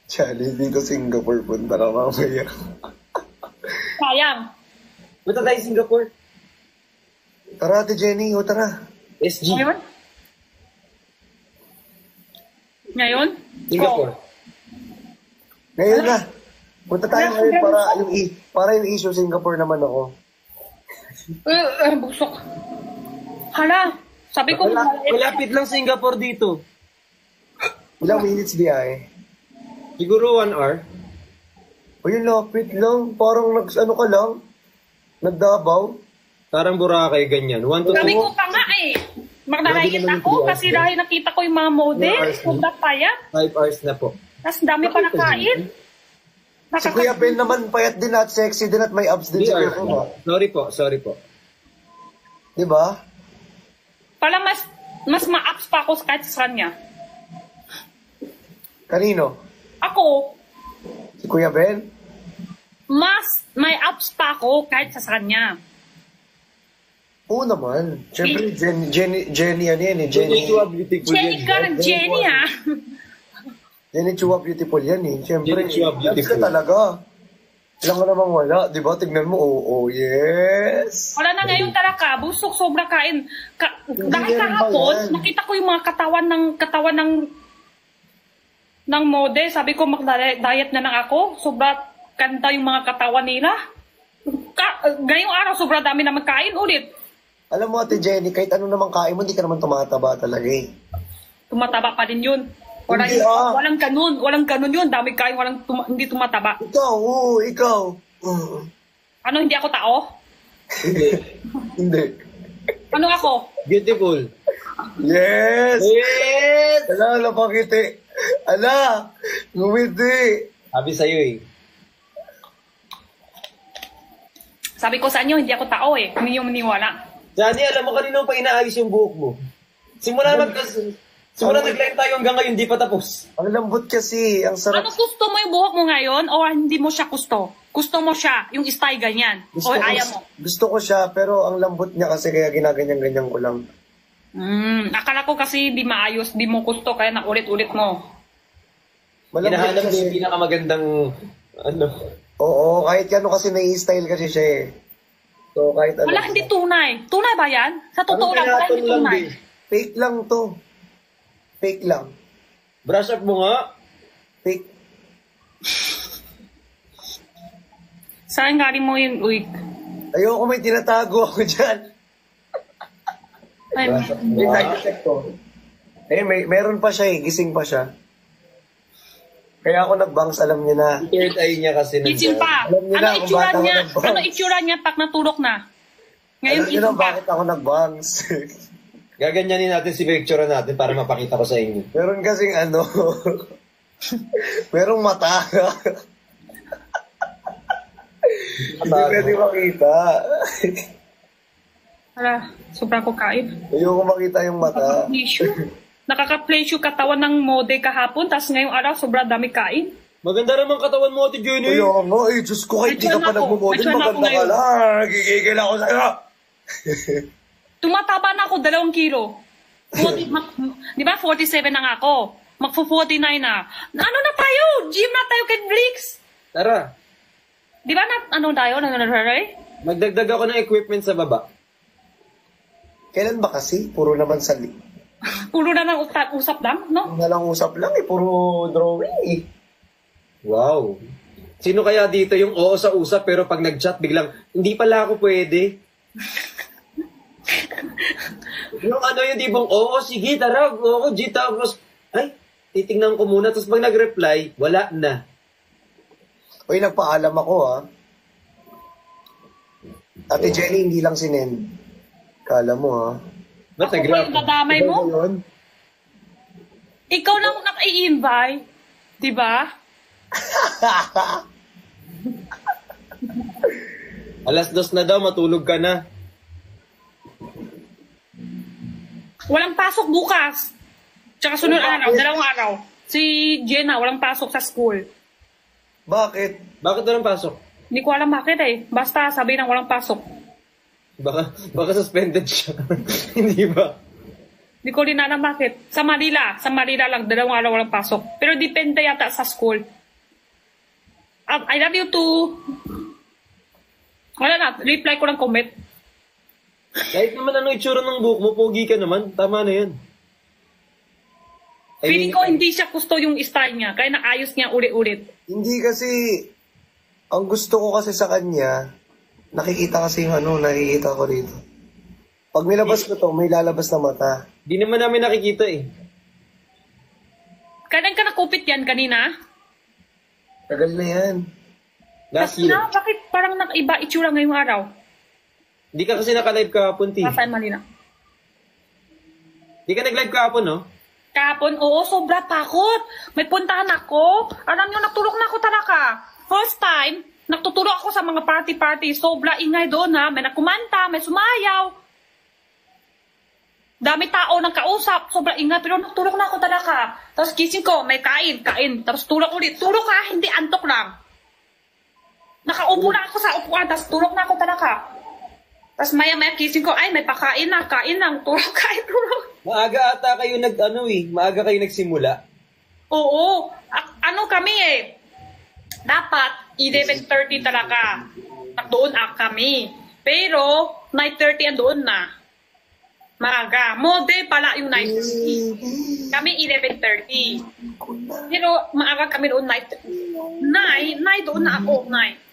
Chali, dito Singapore punta na mamaya. Sayang. Punta tayo Singapore. Tara, Ate Jenny, o tara. SG. Ngayon? Singapore. Ngayon na. Punta tayo ngayon para yung issue Singapore naman ako. Busok. Hala, sabi ko, Malapit lang Singapore dito. Ilang minutes biyahe? Siguro 1 hour. O yun, lapit lang. Parang ano ka lang. Nagdabaw. Parang Boracay, ganyan. 1 to 2. sabi ko pa nga magdadayet ako kasi dahil nakita ko yung mga model, punta pa yan. 5 hours na po. Tapos dami pa nakain. Si Kuya Ben naman payat din at sexy din at may abs din 3 si hours. Kuya Ben. Sorry po. Diba? Pala mas ma-ups pa ako kahit sa kanya. Kanino? Ako, Si Kuya Ben? mas may ups pa ako kahit sa kanya. Oo naman. Siyempre, Jenny ano yan eh. Jenny, Jenny. you are beautiful. Jenny ka ng Jenny ha. Yan yung Chua Beautiful yan eh. Siyempre, Yan yung Chua Beautiful. labs ka talaga. Alam ko namang wala, di ba? Tignan mo, oo, yes. Wala na ngayon talaga, busog, sobra kain. Dahil yan kahapon, ba yan? nakita ko yung mga katawan ng mode. Sabi ko, mag-diet na lang ako. Sobra ganda yung mga katawan nila. Ngayong araw, sobra dami na magkain ulit. Alam mo, Ate Jenny, kahit ano namang kain mo, hindi ka naman tumataba talaga eh. Tumataba pa din yun. Hindi, Walang ganun yun. Dami kain, hindi tumataba. Ikaw, oo, ikaw. Ano, hindi ako tao? Hindi. Hindi. Ano ako? Beautiful. Yes! Yes! Ala, napakiti. Ala, ngumiti. Sabi sa'yo eh. Sabi ko sa inyo, hindi ako tao eh. Hindi yung maniwala. Johnny, alam mo kanina pa inaayos yung buhok mo. Simula nag-live tayo hanggang ngayon, di pa tapos. Ang lambot kasi, ang sarap. Ano gusto mo yung buhok mo ngayon o hindi mo siya gusto? Gusto mo siya, yung style ganyan? O ayaw mo? Gusto ko siya, pero ang lambot niya kasi kaya ginaganyan-ganyan ko lang. Akala ko kasi di maayos, di mo gusto, kaya naulit-ulit mo. Malambot Hinahanap mo kasi. yung pinakamagandang, ano. Oo, kahit ano kasi nai-style kasi siya eh. So, kahit ano. Wala, hindi tunay. Tunay ba yan? Sa totoo lang, wala, hindi tunay. Fake lang to. Fake lang. Brush up mo nga. Fake. Saan galing mo yun, uy? Ayoko may tinatago ako dyan. Ay, May time check to. Eh, meron pa siya eh. Gising pa siya. Kaya ako nag-bangs, alam niya na. Third eye niya kasi Kitchen pa. Alam niyo na Ano kung itsura bakit ako niya? nag-bangs. Ano itsura niya pag natulog na? Ngayon, Alam niyo na kitchen pa. bakit ako nag-bangs. Gaganyanin natin si picture natin para mapakita ko sa inyo. Meron kasing ano. Merong mata. Hindi pwede makita. Wala, sobrang ko kain. Ayoko makita yung mata. Nakaka-pleasure katawan ng mode kahapon, tapos ngayong araw, sobrang dami kain. Maganda naman katawan mo, Ate Jenny. Ayoko nga eh. Diyos ko, kahit di ka pa nagmumodel, maganda ka lang. Nagigigil ako sa'yo. Tumataba na ako 2 kilo. Di ba 47 na nga ako? Magpo-49 na. Ano na tayo? Gym na tayo kay Blix. Tara, Di ba ano tayo? magdagdag ako ng equipment sa baba. Kailan ba kasi? Puro naman sali. Pulo na ng usap lang, no? Nalang usap lang eh. Puro drawing eh. Wow. Sino kaya dito yung oo sa usap pero pag nag-chat biglang, hindi pala ako pwede. Yung ano yung di bang, oo, sige, tara, oo, G, tapos, ay, titingnan ko muna, tapos pag nag-reply, wala na. Uy, nagpaalam ako ha. Ate Jenny, hindi lang sinend. Kala mo ha. Ba't Ako ba nag-rap? yung dadamay mo? Ano yun? Ikaw lang naka-i-invite. Di ba? Alas 2 na daw, matulog ka na. Walang pasok bukas. Tsaka sunod araw, 2 araw. Si Jenna, walang pasok sa school. Bakit? Bakit walang pasok? Hindi ko alam bakit eh. Basta sabi nang walang pasok. Baka suspended siya. Hindi ba? Hindi ko rin alam bakit. Sa Manila lang, 2 araw walang pasok. Pero depende yata sa school. I love you too. Wala na, reply ko ng comment. Kahit naman ano itsura ng buhok mo, pogi ka naman. Tama na yan. Feeling ko hindi siya gusto yung style niya, kaya naayos niya ulit-ulit. Hindi kasi, ang gusto ko kasi sa kanya, nakikita kasi yung ano, nakikita ko rito. Pag nilabas ko to, may lalabas na mata. Di naman namin nakikita eh. Kailan ka nakupit yan kanina? Tagal na yan. Last year. Bakit parang iba itsura ngayong araw? Di ka kasi naka-live kahapon, T. Rafael Malina. Di ka nag-live kahapon, no? Kahapon, oo, sobra takot. May puntahan ako. Alam niyo, natulog na ako talaga. First time, nagtutulog ako sa mga party-party. Sobra ingay doon ha. May nakumanta, may sumayaw. Dami tao nang kausap. Sobra ingay, pero natulog na ako talaga. Tapos gising ko, may kain. Tapos tulog ulit. Tulog ha, hindi antok lang. Nakaupo na ako sa upuan, tapos tulog na ako talaga. Tapos maya-maya gising ko, ay may pakain na, kain lang. Tulog, kain, tulog. Maaga ata kayo maaga kayo nagsimula. Oo. Ano kami eh. Dapat 11:30 talaga. Doon kami. Pero 9:30 doon na. Maaga. Mode pala yung 9:30. Kami 11:30. Pero maaga kami doon 9 doon na ako. 9.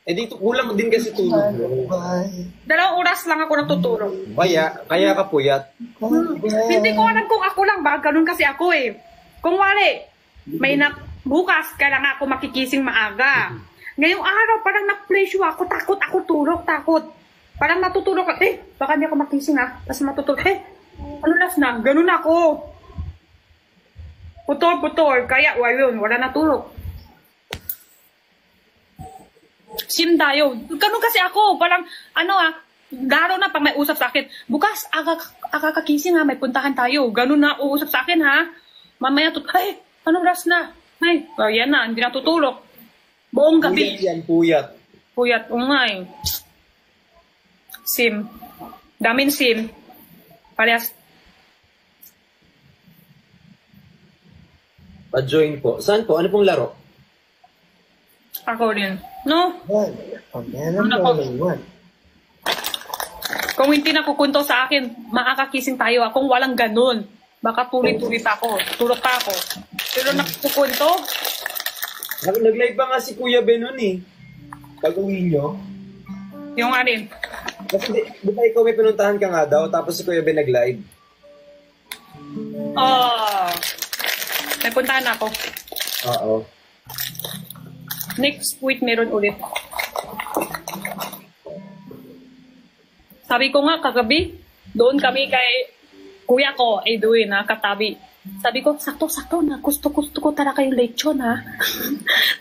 Eh dito, kulang din kasi tulog mo. 2 oras lang ako natutulog. Kaya ka puyat. Hindi ko alam kung ako lang ba. Ganun kasi ako eh. Kung wali, bukas kailangan ako makikising maaga. Ngayong araw, parang na-pressure ako. Takot ako tulog, takot. Parang matutulog ako. Baka hindi ako makising Tapos matutulog. Ano last na? Ganun ako. Putol. Kaya, wala na tulog. Sim tayo. Ganun kasi ako. Parang, laro na pag may usap sa akin. Bukas, aga kakising may puntahan tayo. Ganun na uusap sa akin Mamaya, anong oras na? Yan na, hindi natutulog. Buong gabi. Puyat. Puyat, umay. Sim. Daming sim. Parehas. Pa-join po. Saan po? Ano pong laro? Ako rin. No? One. Kung hindi nakukunto sa akin, makakakising tayo. Kung walang ganun, baka tuloy-tuloy pa ako. Tulog pa ako. Pero nakukunto, Nag-live ba nga si Kuya Ben nun eh? Pag-uwi nyo? yung rin. Kasi di ba ikaw may pinuntahan ka nga daw, tapos si Kuya Ben nag-live? May puntahan ako. Oo. Next week meron ulit. Sabi ko nga kagabi, doon kami kay kuya ko, Edwin, katabi. Sabi ko, sakto na. Gusto ko talaga yung lechon,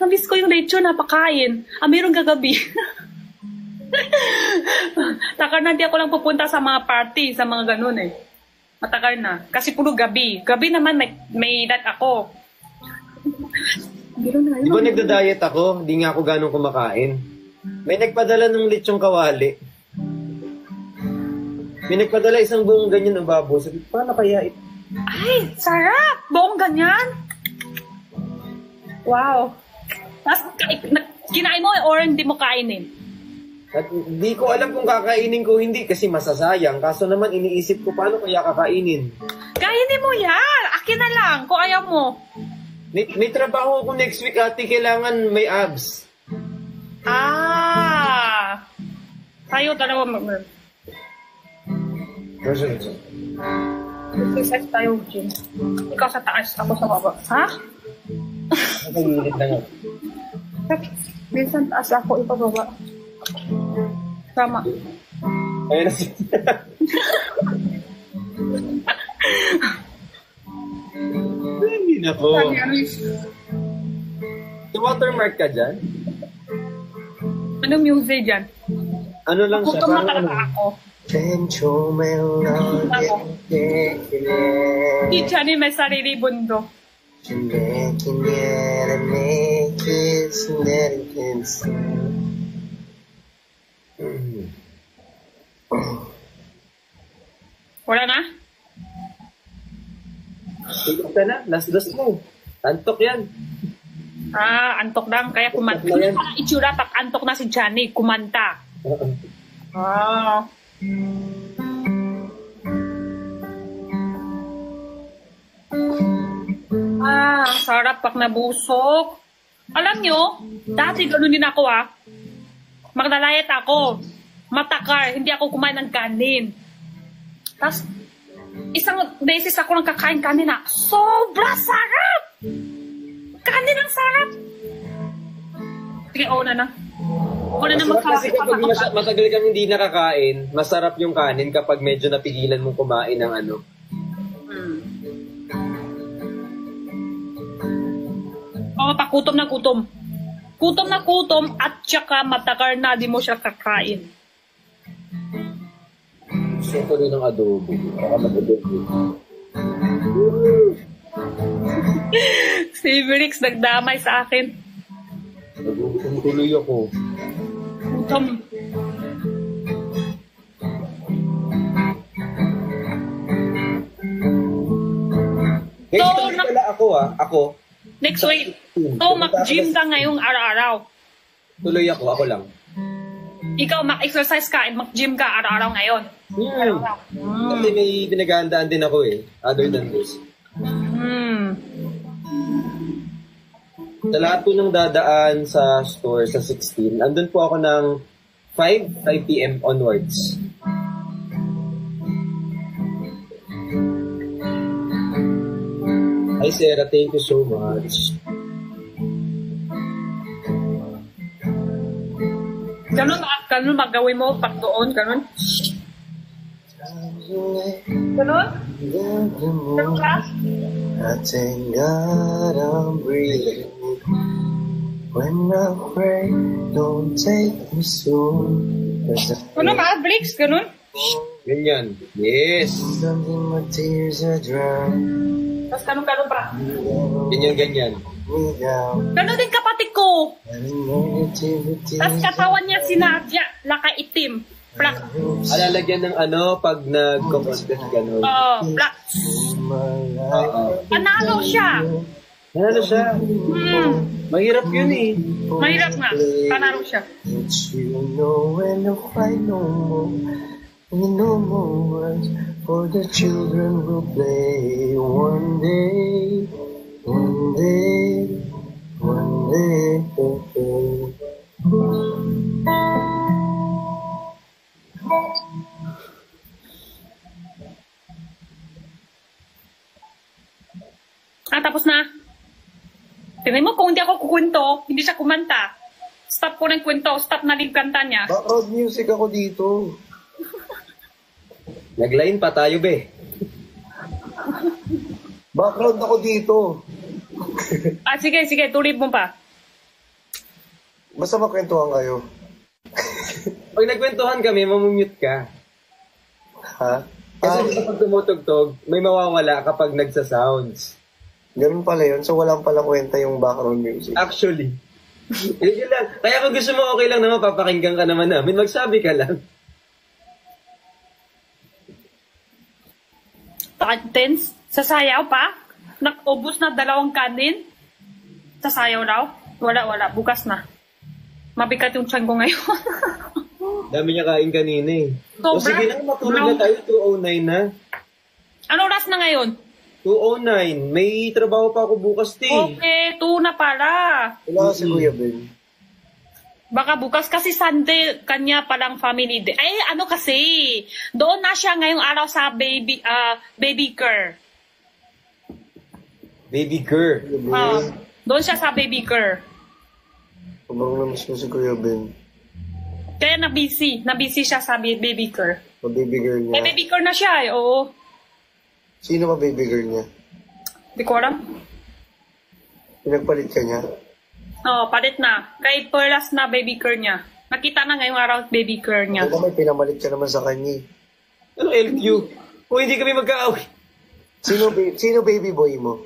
Namiss ko yung lechon, pakain. Meron kagabi. Takar na di ako lang pupunta sa mga party, sa mga ganun eh. Matagal na. Kasi puro gabi. Gabi naman may dat ako. Di ba nagda-diet ako? Di nga ako ganong kumakain. May nagpadala ng lechong kawali. May nagpadala isang buong ganyan ng babo. Sabi, paano kaya ito? Ay, sarap! Buong ganyan? Wow. Tapos, kinain mo or hindi mo kainin? At di ko alam kung kakainin ko hindi kasi masasayang. Kaso naman iniisip ko paano kaya kakainin. Kainin mo yan! Akin na lang kung ayaw mo. May trabaho ako next week ate. Kailangan may abs. Tayo dalawa exercise tayo, Jim. Ikaw sa taas, ako sa baba. Nakagilit lang ako. Minsan taas ako, ipababa. Tama. Ayun na siya. Hindi na po. Watermark ka dyan? Ano music dyan? Ano lang siya? Kutom na Parang talaga ako. Tencho melon. Di Johnny may sarili bundo. Wala na? Tulog ka na. Last mo. Antok yan. Antok lang. Kaya kumanta. Antok na yan. Parang itsura pag antok na si Johnny, kumanta. Sarap pag nabusok. Alam nyo, dati gano'n din ako maglalayat ako. Matakar, hindi ako kumain ng kanin. Tapos, isang beses ako lang kakain kanin sobra sarap! Kanin ang sarap! Sige, una na. Una na Kasi kapag matagal kang hindi nakakain, masarap yung kanin kapag medyo napigilan mong kumain ng ano. Pakutom na kutom. Kutom na kutom at saka matakar na di mo siya kakain. Gusto ko rin ng adobo. Baka mag-adobo. Si Brix nagdamay sa akin. Nagugutom tuloy ako. Kutom. Guys, pala ako Next week. So, mag-gym ka ngayong araw-araw. Tuloy ako lang. Ikaw, mag-exercise ka and mag-gym ka araw-araw ngayon. Kasi may pinaghahandaan din ako eh, other than this. Sa lahat po ng dadaan sa store sa 16, andun po ako ng 5 p.m. onwards. Hi Sarah, thank you so much. Ganun magawin mo pag doon, ganun. Ganun? Ganun ka? I thank God I'm breathing. When I pray, don't take me soon. Ganun ka, Bricks? Ganun? Ganyan. Yes. Something my tears are dry. Tapos ganun pa. Ganyan. Me down. Ganun din kapatid ko. And negativity. Tapos katawan niya si Nadia, nakaitim. Black. Alalagyan ng ano pag nag-contest gano'n. Black. My life. Panalo siya. Ano siya? Mahirap yun eh. Mahirap nga. Panalo siya. But you know when to fight no more. We no more words for the children will play one day. One day. One day. Tapos na. Tingnan mo, kung hindi ako kukwento, hindi siya kumanta. Stop ko ng kwento, stop na rin kanta niya. Background music ako dito. Nag-line pa tayo, be. Background ako dito. Sige, tuloy mo pa. Basta makwentuhan kayo. Pag nagkwentuhan kami, mamumute ka. Ha? Kasi kapag tumutugtog, may mawawala kapag nagsa-sounds. Ganun pala yun. So, walang palang kwenta yung background music. Actually. Yun lang. Kaya kung gusto mo, okay lang naman, papakinggan ka naman namin. Magsabi ka lang. Tense? Sasayaw pa? Nakubos na 2 kanin? Sasayaw daw? Wala. Bukas na. Mabigat yung tiyan ko ngayon. Dami niya kain kanina eh. O Sobra. sige na, matulog na tayo. 2:09 na. Ano oras na ngayon? 2:09. May trabaho pa ako bukas, te. Okay, 2 na pala. Wala si Kuya Ben. Baka bukas kasi Sunday, kanya palang family day. Ay, ano kasi, doon na siya ngayong araw sa baby care. Baby girl. Doon siya sa baby care. Sobrang namis ko si Kuya Ben. Kaya na-busy siya sa baby care. Pa-baby girl niya. Eh, baby care na siya eh, oo. Sino ba baby girl niya? Di ko alam. Pinagpalit ka niya? Oo, palit na. Kay Perlas na baby care niya. Nakita na ngayong araw baby care niya. Ito may pinamalit ka naman sa kanya. Ano LQ? O hindi kami magkaaway. Sino baby boy mo?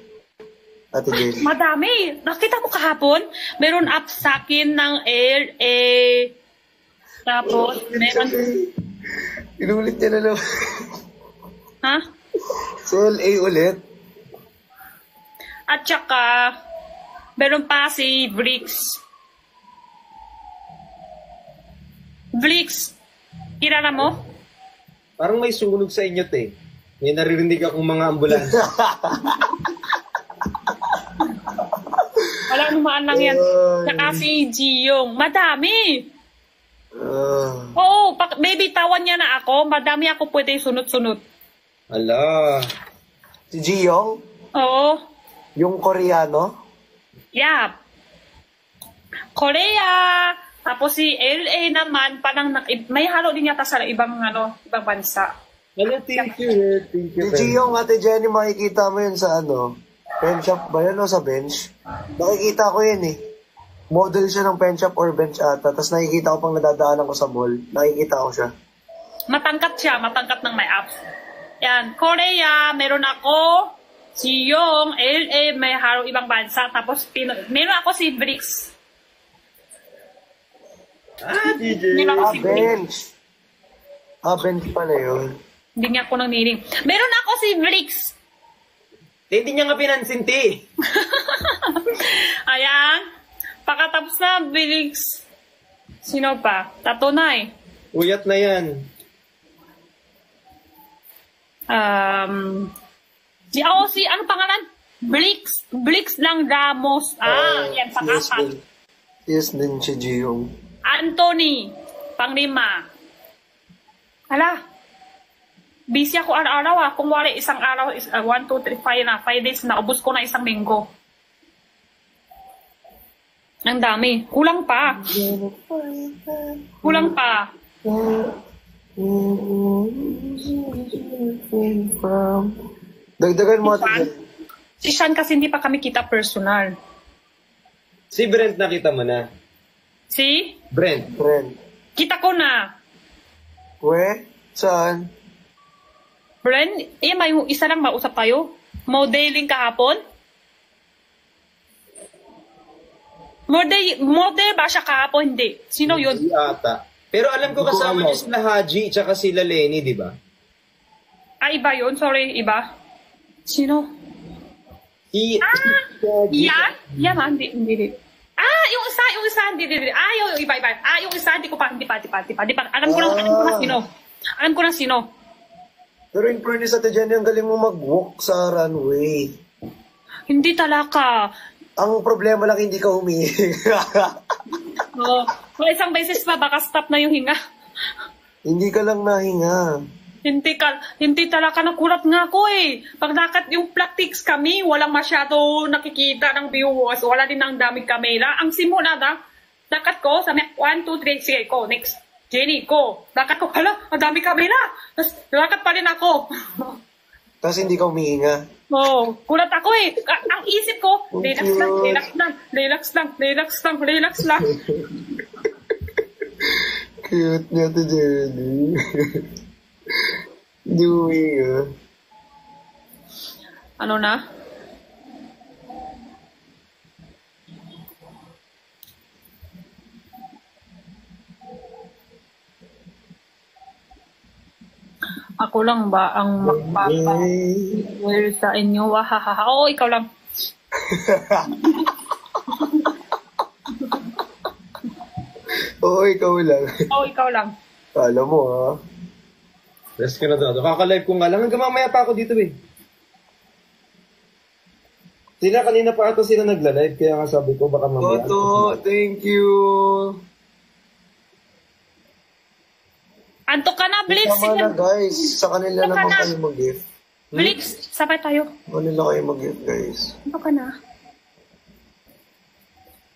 Ate Jelly. Madami. Nakita mo kahapon, meron up sa akin ng LA. Tapos, meron... Inulit niya na naman. Ha? Sa LA ulit? At saka, meron pa si Bricks. Bricks, kilala mo? Parang may sunog sa inyo, te. May naririnig akong mga ambulansya. Wala naman lang yan. Saka si Giyong. Madami. Oo, baby, tawan niya na ako. Madami ako pwede sunod-sunod. Ala. Si Jiyong? Oo. Yung Koreano? Yeah. Korea. Tapos si LA naman, parang may halo din yata sa ibang bansa. Ala, thank you. Thank you. Si Jiyong, Ate Jenny, makikita mo yun sa pen shop ba yun o sa bench? Nakikita ko yun eh. Model siya ng pen shop or bench ata. Tapos nakikita ko pang nadadaanan ko sa mall. Nakikita ko siya. Matangkat siya. Matangkat ng may abs. Yan. Korea, meron ako. Si Yong, LA, may haro ibang bansa. Tapos, meron ako si Bricks. DJ. Meron ako si Bricks. Bench. Bench pala yun. Hindi niya ako nang niling. Meron ako si Bricks. Hindi niya nga pinansin, te. Felix. Sino pa? Tatunay. Uyat na yan. Si ano pangalan? Blix lang Ramos. Yan, pangapat. Yes din si Jiyong. Anthony, panglima. Hala, busy ako araw-araw. Kung wala isang araw, 1, 2, 3, 5 na. 5 days na. Ubus ko na isang linggo. Ang dami. Kulang pa. Kulang pa. Dagdagan mo Si Sean? Si Sean kasi hindi pa kami kita personal. Si Brent nakita mo na. Si? Brent. Friend. Kita ko na. Saan? Friend, may isa lang mausap tayo. Modeling kahapon. Model ba siya kahapon? Hindi. Sino yun? Hindi ata. Pero alam ko kasama niyo sila Haji tsaka sila Lenny, di ba? Iba yun. Sorry, iba. Sino? Si Yan? Yan, hindi. Yung isa, hindi. Yung iba. Yung isa, hindi pa. Alam ko na sino. Alam ko na sino. Pero in fairness sa Jenny, ang galing mo mag-walk sa runway. Hindi talaga. Ang problema lang, hindi ka humihinga. Kung isang beses pa, baka stop na yung hinga. Hindi ka lang nahinga. Hindi talaga nakulat nga ako eh. Pag nakat yung plastics kami, walang masyado nakikita ng viewers. Wala din ang daming kamera. Ang simula nakat ko, sabi 1, 2, 3, sige ko, next. Jenny, ko. Nakat ko, hala, ang daming kamera. Tapos, nakat pa rin ako. Tapos hindi ka humihinga. Kulat ako eh. Ang isip ko, relax lang. Cute niya to, Jenny. Hindi humihinga. Ano na? Ako lang ba ang magpapa-well sa inyo? Wahahaha. Oo, ikaw lang. Oo, ikaw lang. Oo, ikaw lang. Kala mo, ha? Rest ka na daw. Kakalive ko nga lang. Hanggang mamaya pa ako dito eh. Sila kanina pa ata sila nagla-live. Kaya nga sabi ko baka mamaya. Toto, thank you. Antok ka na, Blix. Tama na, guys. Sa kanila naman kayo mag-gift. Blix, sabay tayo. Sa kanila kayo mag-gift, guys. Antok ka na.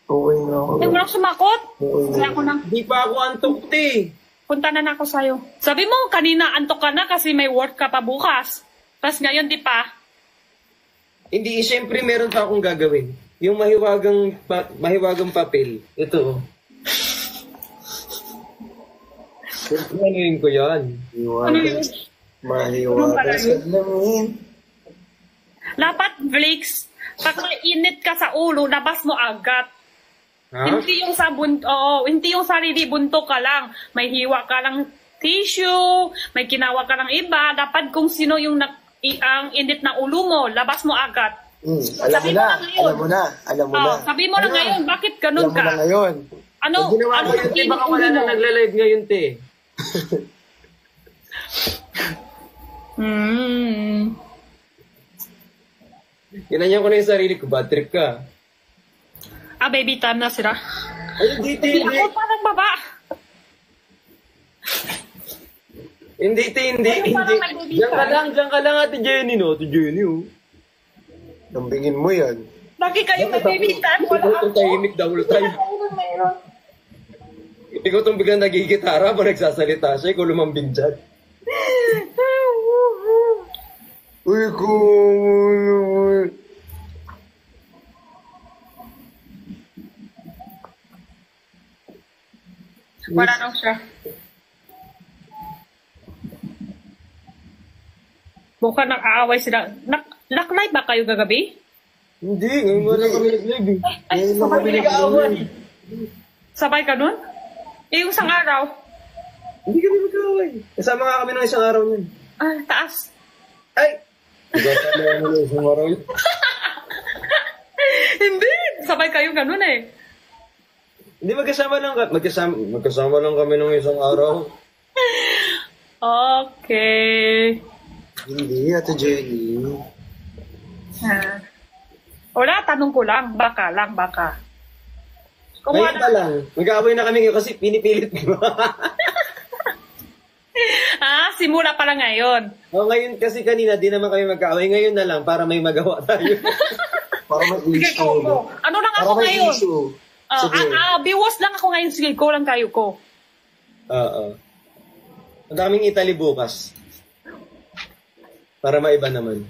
Okay na ako. Hindi mo lang sumakot. Okay na. Kaya ako nang Hindi pa ako antok, te. punta na ako sa'yo. Sabi mo, kanina antok ka na kasi may work ka pa bukas. Tapos ngayon, di pa. Hindi, siyempre meron pa akong gagawin. Yung mahiwagang papel. Ito. Ano ko yan? Ano yun? Mahiwaga sa lamin. Dapat, Blix, pag mainit ka sa ulo, labas mo agad. Ha? Hindi yung sa hindi yung sarili bunto ka lang. May hiwa ka lang tissue, may kinawa ka lang iba. Dapat kung sino yung ang init na ulo mo, labas mo agad. Alam mo na. Sabi mo na ngayon, bakit ganun Alam mo ka? na ngayon. Ano Ginawa ko yun, te. Baka wala na nagla-live ngayon, te. Ginanyan ko na yung sarili ko. Bad trip ka. Baby time na sila. Ay, hindi, te. Hindi ako parang baba. Hindi, te. Hindi. Diyan ka lang, Ate Jenny, no? Ate Jenny, oh. Lambingin mo yan. Lagi kayo may baby time. Wala Ikaw itong tahimik the whole time. Ikaw itong biglang nagigitara pa nagsasalita siya. Ikaw lumambing dyan. Uy, kung... Wala na siya. Bukan nag-aaway sila. Nak-live ba kayo gagabi? Hindi, ngayon wala kami nag-live eh. Ngayon lang Kami kami nag-aaway. Sabay ka nun? Yung isang araw. Hindi kami nag-aaway. Kasama nga kami ng isang araw nun. Taas. Ay! Diba kami ng isang araw yun? Hindi. Sabay kayo ganun eh. Hindi magkasama lang kami nung isang araw. Okay. Hindi, Ate Jenny. Wala, tanong ko lang. Baka. Kung Ngayon pa wala, lang. Mag-aaway na kami ngayon kasi pinipilit ko. simula pa lang ngayon. Ngayon kasi kanina, di naman kami magkaaway. Ngayon na lang, para may magawa tayo. Para may Sige, issue. go. Ano lang Para ako may ngayon? issue. Sige. Biwas lang ako ngayon. Sige, go lang kayo ko. Oo. Ang daming Italy bukas. Para maiba naman.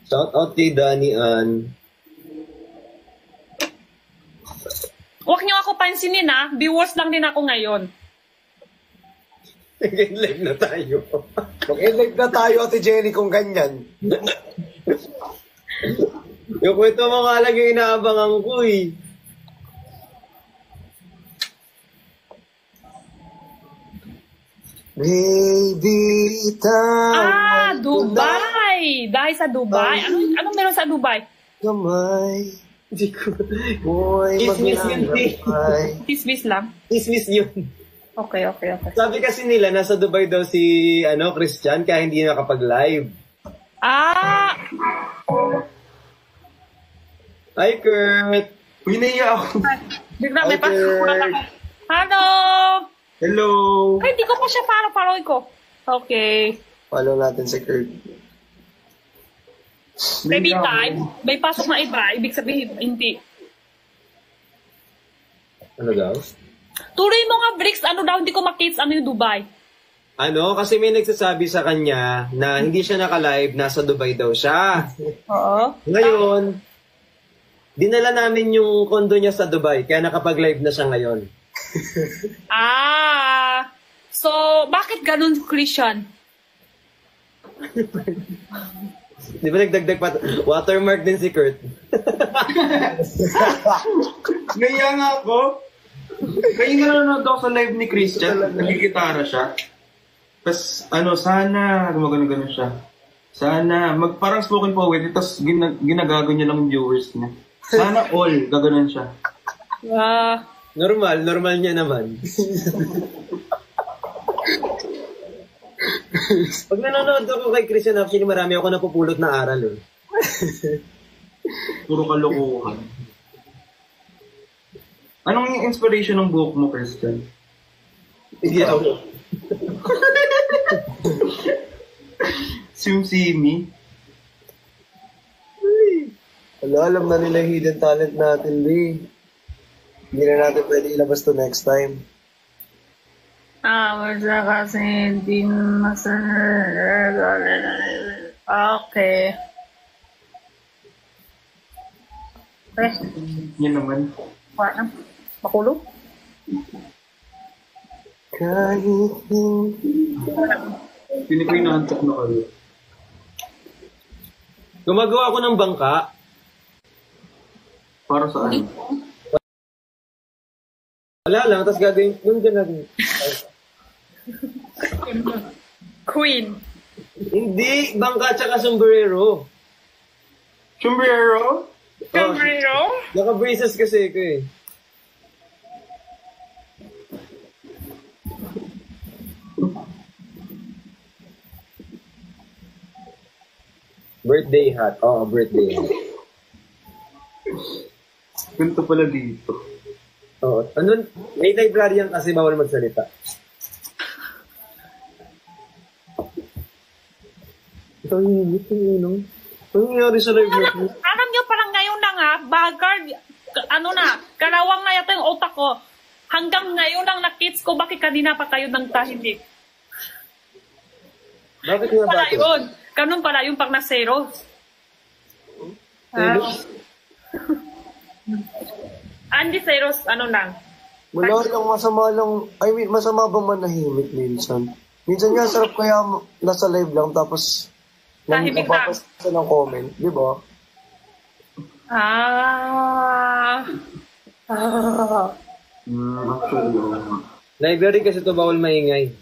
Shout out kay Danny Ann. Huwag niyo ako pansinin Biwas lang din ako ngayon. Live na tayo. Mag-live na tayo, Ate Jenny, kung ganyan. Yung kwento mo nga lang yung inaabangan ko eh. Baby, tawag Dubai! Dahil sa Dubai. Anong meron sa Dubai? kamay. Hindi ko. Boy, Ismis yun eh. maglalakay. Tisbis lang. Ismis yun. Okay. Sabi kasi nila, nasa Dubai daw si Christian, kaya hindi nakapag-live. Hi, Kurt! Uy, naiya ako. Bigla may Okay. pasok ako. Hello! Hello. Ay, hindi ko pa siya follow ko. Okay. Follow natin si Kurt. Maybe time, may pasok na iba, ibig sabihin, hindi. Ano daw? Tuloy mo nga, Bricks, ano daw, hindi ko makits, ano yung Dubai. Kasi may nagsasabi sa kanya na hindi siya naka-live, nasa Dubai daw siya. Oo. Ngayon, dinala namin yung kondo niya sa Dubai, kaya nakapag-live na siya ngayon. So, bakit ganun, Christian? Di ba nagdagdag pa? Watermark din si Kurt. Naiya nga ako. Kaya nanonood ako sa live ni Christian, nagigitara siya. Tapos, sana, gumagano-gano siya. Sana, parang spoken poetry, tapos ginagago niya lang yung viewers niya. Sana all, gaganon siya. Normal niya naman. Pag nanonood ako kay Christian, actually marami ako napupulot na aral. Puro kalokohan. Anong yung inspiration ng buhok mo, Christian? Ikaw. Simsimi? Alam na nila yung hidden talent natin, Lee. Hindi na natin pwede ilabas to next time. Wala kasi hindi Okay. Yan naman. Wala. Makulong? Kahit hindi. Hindi ko inaantok na kayo. Gumagawa ako ng bangka. Para saan? Wala lang, tapos gagawin, yung gagawin. Queen. Hindi, bangka tsaka sombrero. Sombrero? Sombrero? Naka-braces kasi ko eh. Birthday hat. Oo, birthday hat. Ganito pala dito. Oo. May librarian kasi bawal magsalita. Ito yung ano nangyari sa live natin? Alam nyo parang ngayon na nga, bagard, kalawang na yata yung utak ko. Hanggang ngayon lang nakits ko, bakit kanina pa kayo nang tahimik? Bakit nga Pala bakit? yun. Ganun pala yung pag na-zeros. Andy zeros, lang. Wala lang, masama lang. I mean, masama ba manahimik minsan? Minsan nga, sarap kaya nasa live lang, tapos Tahimik lang. nababasa ng comment, di ba? Actually, oo. Library kasi to bawal maingay.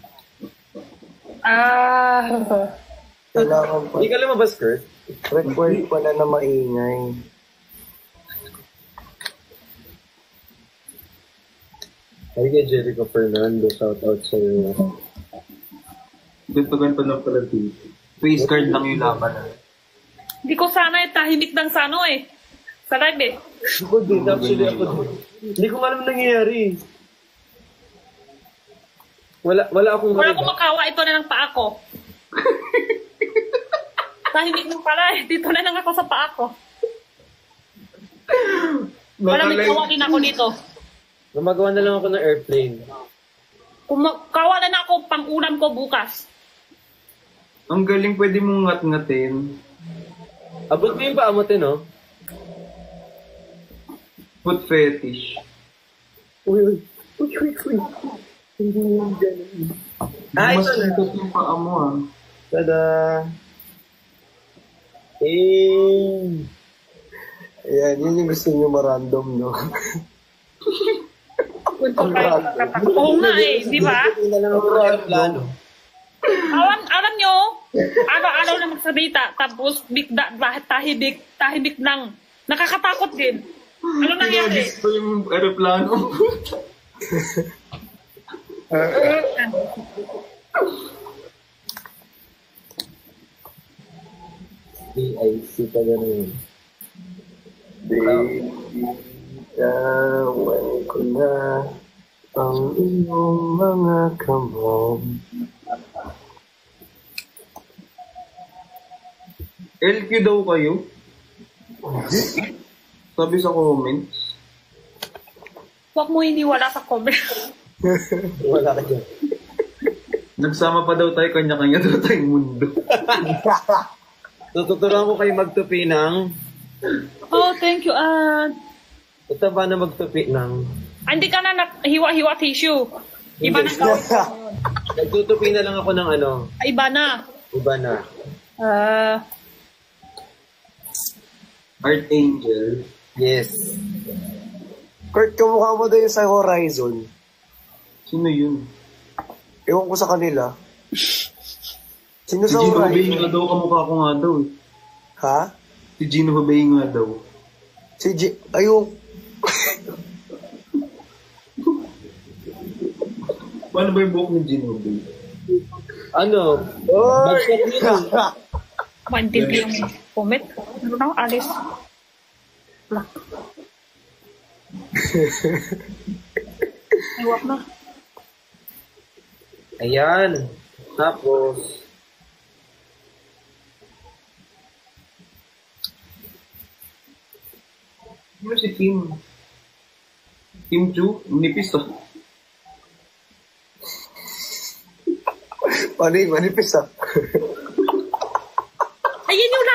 Kailangan pa. Hindi ka lumabas, Kurt? Required pala na maingay. Ay, kay Jericho Fernando, shout out sa'yo. Ganto na pala dito. Face card lang yung laban na. Hindi ko sana tahimik ng sa ano eh. Sa live eh. Ako din, actually ako din. Hindi ko alam nangyayari. Wala akong Wala akong makawa, ito na lang paa ko. Tahimik nung pala eh. Dito na lang ako sa paa ko. Wala may kawa din ako dito. Gumagawa na lang ako ng airplane. Kawa na ako pang ulam ko bukas. Ang galing, pwede mong ngat-ngatin. Abot mo yung paa mo, no? Foot fetish. Uy. Hindi yung ganun. Mas Ito na. ikot yung paa mo ah. Tada! Ayan, yun yung gusto nyo ma-random, no? Oo nga eh, di ba? Alam nyo, araw-araw na magsalita, tapos tahimik lang. Nakakatakot din. Ano nangyari? Pinagis ko yung aeroplano. PIC pa gano'n. Bitawan ko na ang iyong mga kamay. LQ daw kayo? Sabi sa comments. Huwag mo hindi wala sa comment. Wala ka dyan. Nagsama pa daw tayo, kanya-kanya daw tayong mundo. Tututuruan ko kayo magtupi ng... Oh, thank you, Ito ba na magtupi ng... hindi ka na hiwa-hiwa tissue. Iba na ka. Nagtutupi na lang ako ng ano. Iba na. Iba na. Archangel. Yes. Kurt, kamukha mo daw yung sa Horizon. Sino yun? Ewan ko sa kanila. Sino Si sa Gino Babay Horizon? nga daw, kamukha ko nga daw. Ha? Si Gino Babay nga daw. Si Ayun. Paano ba yung buhok ni Gino Babay? Ano? Bagsak nyo. Maintindi yung comment. Ano na, alis. Black. Iwak na. Ayan. Tapos... Sino si Kim? Kim Chu? Nipis ah. Manipis ah. Ayun yung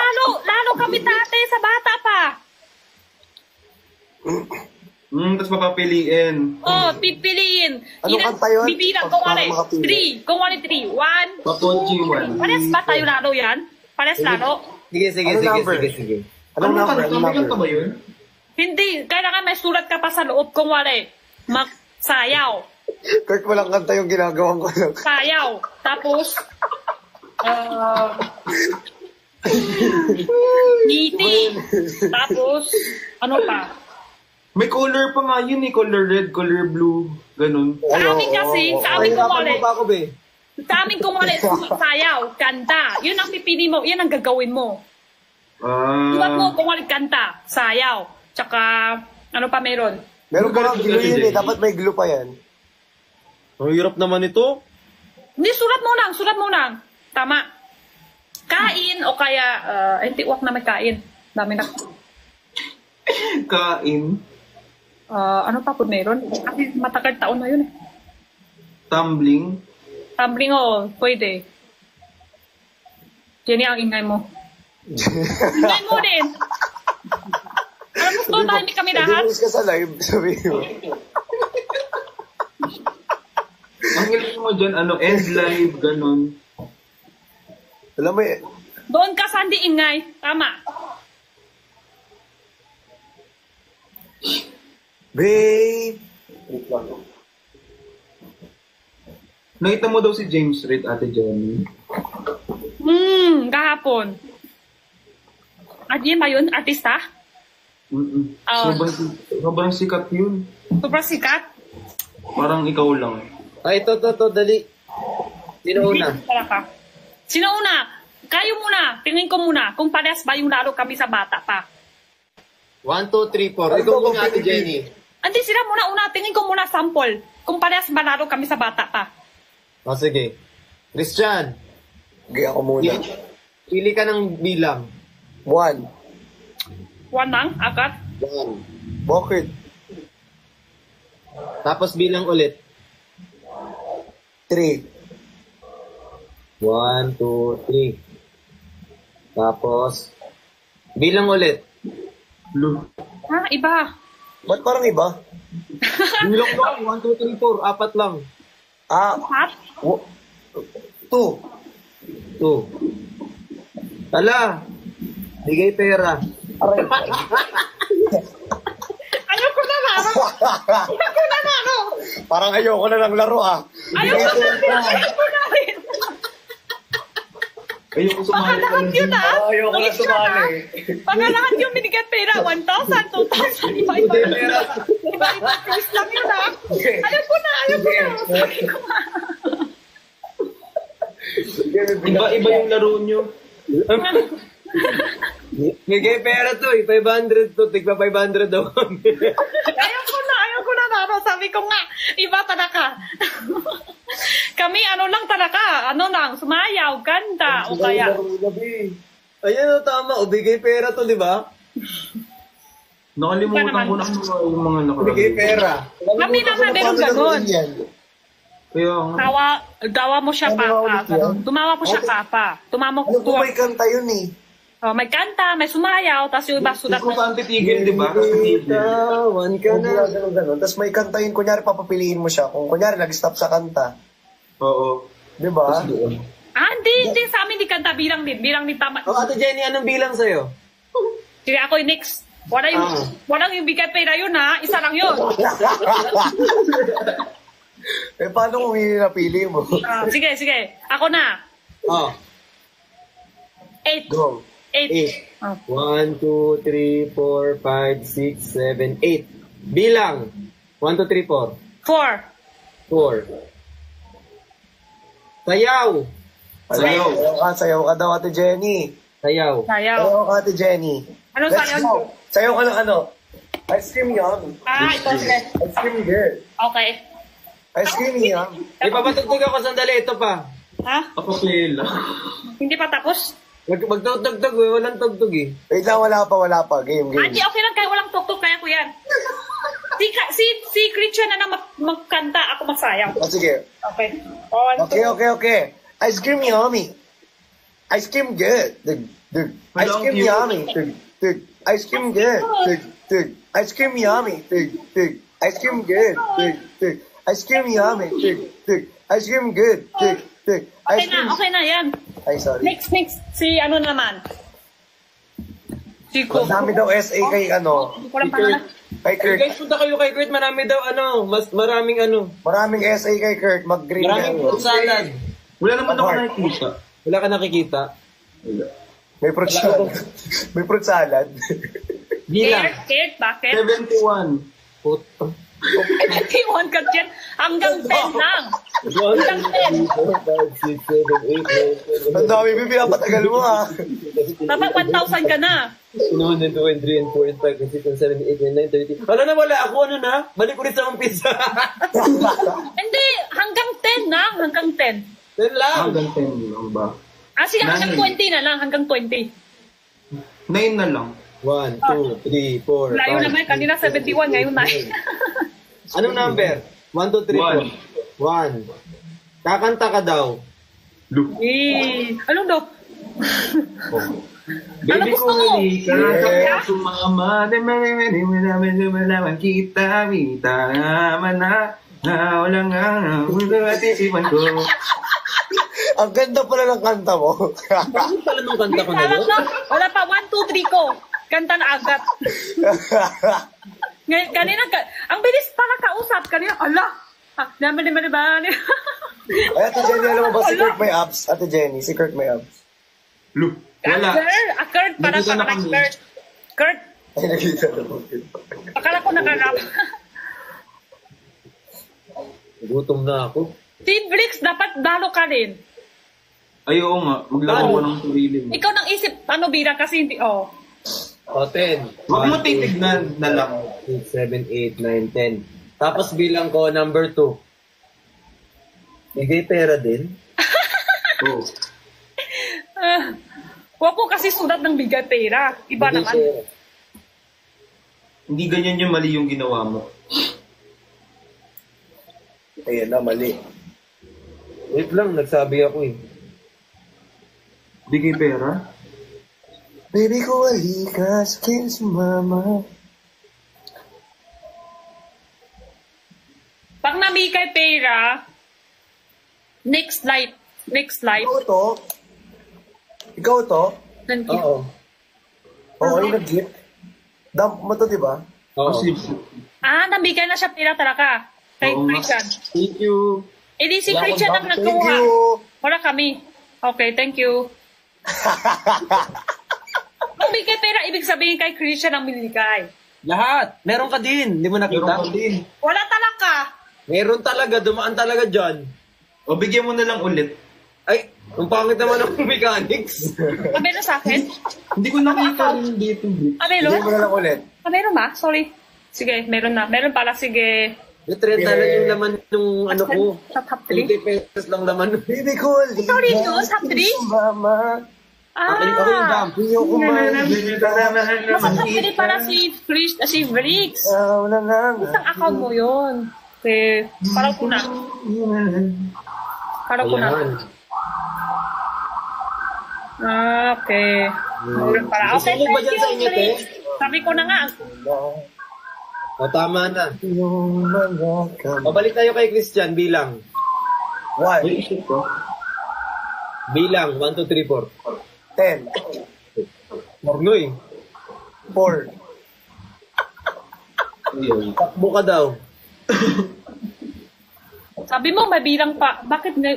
lalo kami dati sa bata pa. Tapos papapiliin. Oh, pipiliin. Anong kanta yun? Bibilang kung Para wali. makapili. 3. Kung wali 3. 1, Paponchi 2, 3. 1. Pares ba tayo lalo yan? Pares lalo? Sige. Anong number? Sige. Anong number? Ano Anong kanta number? ba yun? Hindi. Kailangan may sulat ka pa sa loob kung wali. Sayaw. Kurt, walang kanta yung ginagawa ko lang. Sayaw. Tapos, ngiti. Tapos, ano pa? May color pa nga yun eh. Color red, color blue. Ganun. Sa amin kasi, sa amin kung wali. Mo ba ako, be? Sa amin kung wali, sayaw, kanta. Yun ang pipili mo. Yan ang gagawin mo. Iwan mo kung wali kanta, sayaw. Tsaka, ano pa meron? Meron pa nga glue yun eh. Dapat may glue pa yan. Ang hirap naman ito. Hindi, sulat mo lang. Tama. Kain o kaya, hindi, wak na may kain. Dami na. Kain. Ano pa po meron? Kasi matagal taon na yun eh. Tumbling. Tumbling o, pwede. Jenny, ang ingay mo. Ingay mo din. Alam mo, doon tayo kami lahat. Hindi ka sa live, sabihin mo. Ang ilagay mo dyan, end live, ganun. Alam mo eh. Doon ka sa hindi ingay. Tama. Babe! Nakita mo daw si James Reid, Ate Jenny. kahapon. At yun ba yun? Artista? Sobrang sikat yun. Super sikat? Parang ikaw lang. Ay, to, dali. Sino una? Sino una? Kayo muna. Tingin ko muna. Kung parehas ba yung laro kami sa bata pa. 1, 2, 3, 4. Ikaw muna, Ate Jenny. Hindi sila muna. Tingin ko muna sample. Kung parehas ba laro kami sa bata pa. O, sige. Christian, Okay, ako muna. pili ka ng bilang. 1. One lang, agad. 1. Bakit? Tapos bilang ulit. 3. 1, 2, 3. Tapos, bilang ulit. Ha? Iba. Ba't parang iba? Bilang lang. 1, 2, 3, 4. Apat lang. What? 2. 2. Tala. Bigay pera. Ayoko na laro. Ayoko na laro. Parang ayoko na ng laro Ayoko na rin. Ayoko Baka sumali. lahat yun ayoko na sumali. Baka lahat yung binigyan pera. 1,000, 2,000. Iba-iba. Iba-iba. Price lang yun Ayoko na. Sabi ko nga. Iba-iba yung laro nyo. Bigay pera to. 500 to. Tigpa 500 daw. Ayoko na laro. Sabi ko nga, iba talaga. Kami lang talaga. Sumayaw, ganda. O kaya. Ayan, tama. O, bigay pera to, di ba? Nakalimutan ko na yung mga nakarami. Bigay pera. Kami naman meron ganun. Kaya nga. Dawa mo siya, Papa. Tumawa mo siya, Papa. May kanta yun Oh, may kanta, may sumayaw, tapos yung iba sulat Gusto ko saan titigil, di ba? Kasi Tawan ka na. Ganun. Tapos may kanta yun, kunyari papapiliin mo siya. Kung kunyari nag-stop sa kanta. Oo. Di ba? Hindi. Sa amin di kanta, bilang din tama. O, Ate Jenny, anong bilang sa'yo? Sige, ako yung next. Walang yung bigay pera yun, ha? Isa lang yun. Paano kung hindi napili mo? Sige. Ako na. Oh. 8. Go. 8. 1, 2, 3, 4, 5, 6, 7, 8. Bilang. 1, 2, 3, 4. 4. Sayaw. Sayaw ka daw, Ate Jenny. Sayaw. Sayaw ka, Ate Jenny. Ano Let's sayaw? go. Sayaw ka ng Ice cream yum. Ito sige. Ice cream good. Okay. Ice cream yum. Ipapatugtog ako sandali. Ito pa. Ha? Ako Kela. Hindi pa tapos? Magtugtog eh. Walang tugtog eh. Wait lang, wala pa. Game. Hindi, okay lang. Kaya walang tuktok. Kaya ko yan. Si Christian na magkanta. Ako magsayaw. Sige. Okay. Okay. Ice cream yummy. Ice cream good. Ice cream yummy. Ice cream good. Ice cream yummy. Ice cream good. Ice cream yummy. Ice cream good. Okay na yan. Ay, sorry. Next. Si naman. Si Coco. Marami daw SA kay Walang pangalan. kay Kurt. Guys, punta kayo kay Kurt. Marami daw maraming Maraming SA kay Kurt. Mag-green maraming fruit salad. Wala naman ako nakikita. Wala ka nakikita? May fruit salad. May fruit salad. Bilang. Kurt, bakit? 71. Puto. 21 ka dyan. Hanggang 10 lang. Hanggang 10. 1, 2, 3, 4, 5, 6, 7, 8, 9, 10, 11, Ang dami pinapatagal mo Dapat 1,000 ka na. 1, 2, 3, 4, 5, 6, 7, 8, 9, 10. Wala na, wala. Ako na. Balik ulit sa umpisa. Hindi, hanggang 10 na. Hanggang 10. 10 lang. Hanggang 10 lang ba? Sige, hanggang 20 na lang. Hanggang 20. 9 na lang. 1, 2, 3, 4, 5. Layo naman. Kanina 71. Ngayon 9. Anong number? 1, 2, 3, 4. 1. Kakanta ka daw. Anong daw? Baby gusto ko, mo? hindi ka kaya sumama. Malaman kita, tama na. Wala nga, matisipan ko. Ang ganda pala ng kanta mo. Bakit pala nung kanta ko na yun? Wala pa. 1, 2, 3 ko. Kanta na agad. Kanina, ang bilis para kausap. Kanina, naman. Ay, Ate Jenny, alam mo ba si Kurt may abs? Ate Jenny, si Kurt may abs. Lu, wala. A Kurt, parang Nandito na pangalan kami. Kurt. Kurt, Ay, nakita na mo. akala ko nakarap. Gutom na ako. Team Bricks, dapat dalo ka rin. Ay, oo nga. Maglaro ko ng sarili mo. Ikaw nang isip, ano bilang kasi hindi, oh. O, 10. Huwag mo titignan na lang. 6, 7, 8, 9, 10. Tapos bilang ko, number 2. Bigay pera din. Oo. Huwag ko kasi sulat ng bigay pera. Iba Bigay naman. pera. Hindi ganyan yung mali yung ginawa mo. Ayan na, mali. Wait lang, nagsabi ako eh. Bigay pera? Baby ko, halika sa akin si mama. Pag nabigay pera, next life. Ikaw to? Ikaw to? Thank you. Oo. Oo, yung nag-gift. Dump mo to, di ba? Oo. Kasi, Nabigay na siya pera talaga. Kay Oo nga. Christian. Thank you. Eh di si Wala Christian ang Thank nagkuha. you. Wala kami. Okay, thank you. Pag bigay pera, ibig sabihin kay Christian ang binigay. Lahat. Meron ka din. Hindi mo meron nakita? ka din. Wala talaga. Meron talaga. Dumaan talaga dyan. O, bigyan mo na lang ulit. Ay, ang pangit naman ng mechanics. Meron sa akin? Hindi ko nakita rin dito. Meron? Hindi mo na lang ulit. Meron ba? Sorry. Sige, meron na. Meron pala, sige. Yung 30 lang yung laman ng ano ko. Sa top 3? 20 pesos lang laman. Baby ko, halika Ikaw rin yun, top sa akin 3? si mama. Ako yung dam. Hindi ako Nasa top 3 para si Chris, si Briggs. Wala lang. Isang account mo yun. Okay, parang ko na. Parang ko na. Ayan. Okay. Meron pala. Okay, Gusto mo ba thank dyan sa you, inyo, te? Briggs. Sabi ko na nga. O, tama na. Yung mga kam... Pabalik tayo kay Christian. Bilang. One, May isip ko. Bilang. 1, 2, 3, 10, Mornoy. 4, Ayun. Takbo ka daw. Sabi mo, may bilang pa. Bakit nga?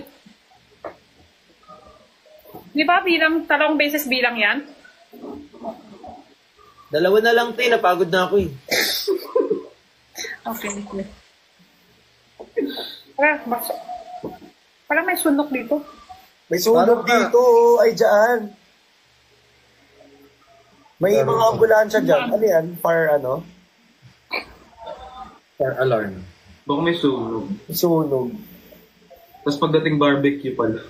Di ba bilang, talong beses bilang yan? Dalawa na lang, te. Napagod na ako eh. Okay. Parang may sunok dito. may sunog Paano ka? dito. Ay, dyan. May Paano mga ka? ambulansya dyan. Ano yan? Fire ano? Fire alarm. Baka may sunog. Sunog. Tapos pagdating barbecue pala.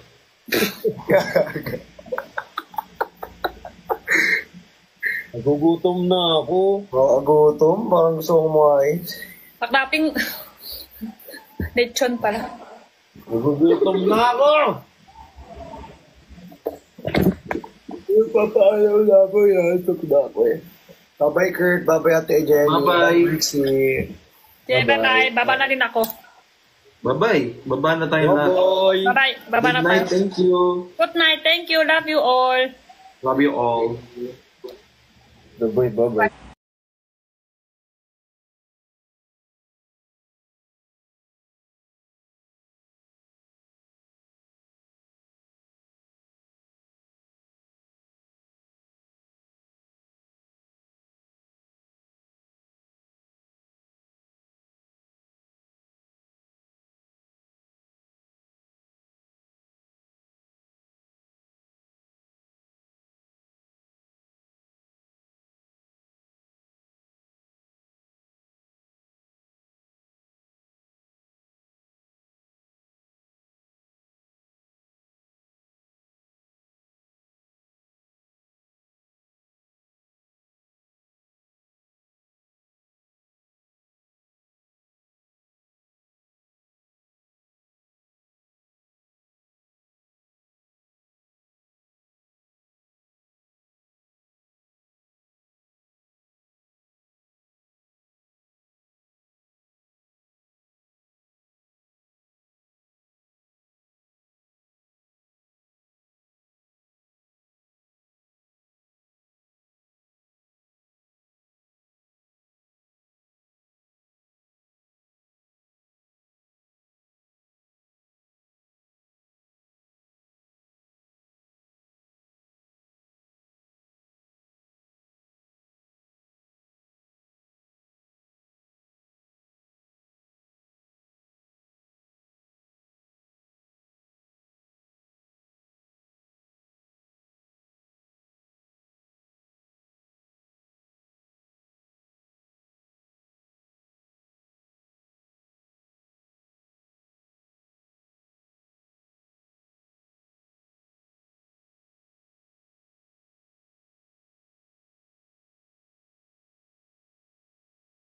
Nagugutom na ako. Mga gutom. Parang gusto kong kumain. Pag dating lechon pala. Nagugutom na ako. Papaalaw na ako yan. Tok na ako eh. Bye-bye, Kurt. Bye-bye, Ate Jenny. Bye-bye. Brixie. Okay, bye-bye. Baba na rin ako. Bye-bye. Baba na tayo na. Bye-bye. Bye-bye. Baba Good na night. tayo. Thank you. Good night. Thank you. Love you all. Love you all. Bye-bye.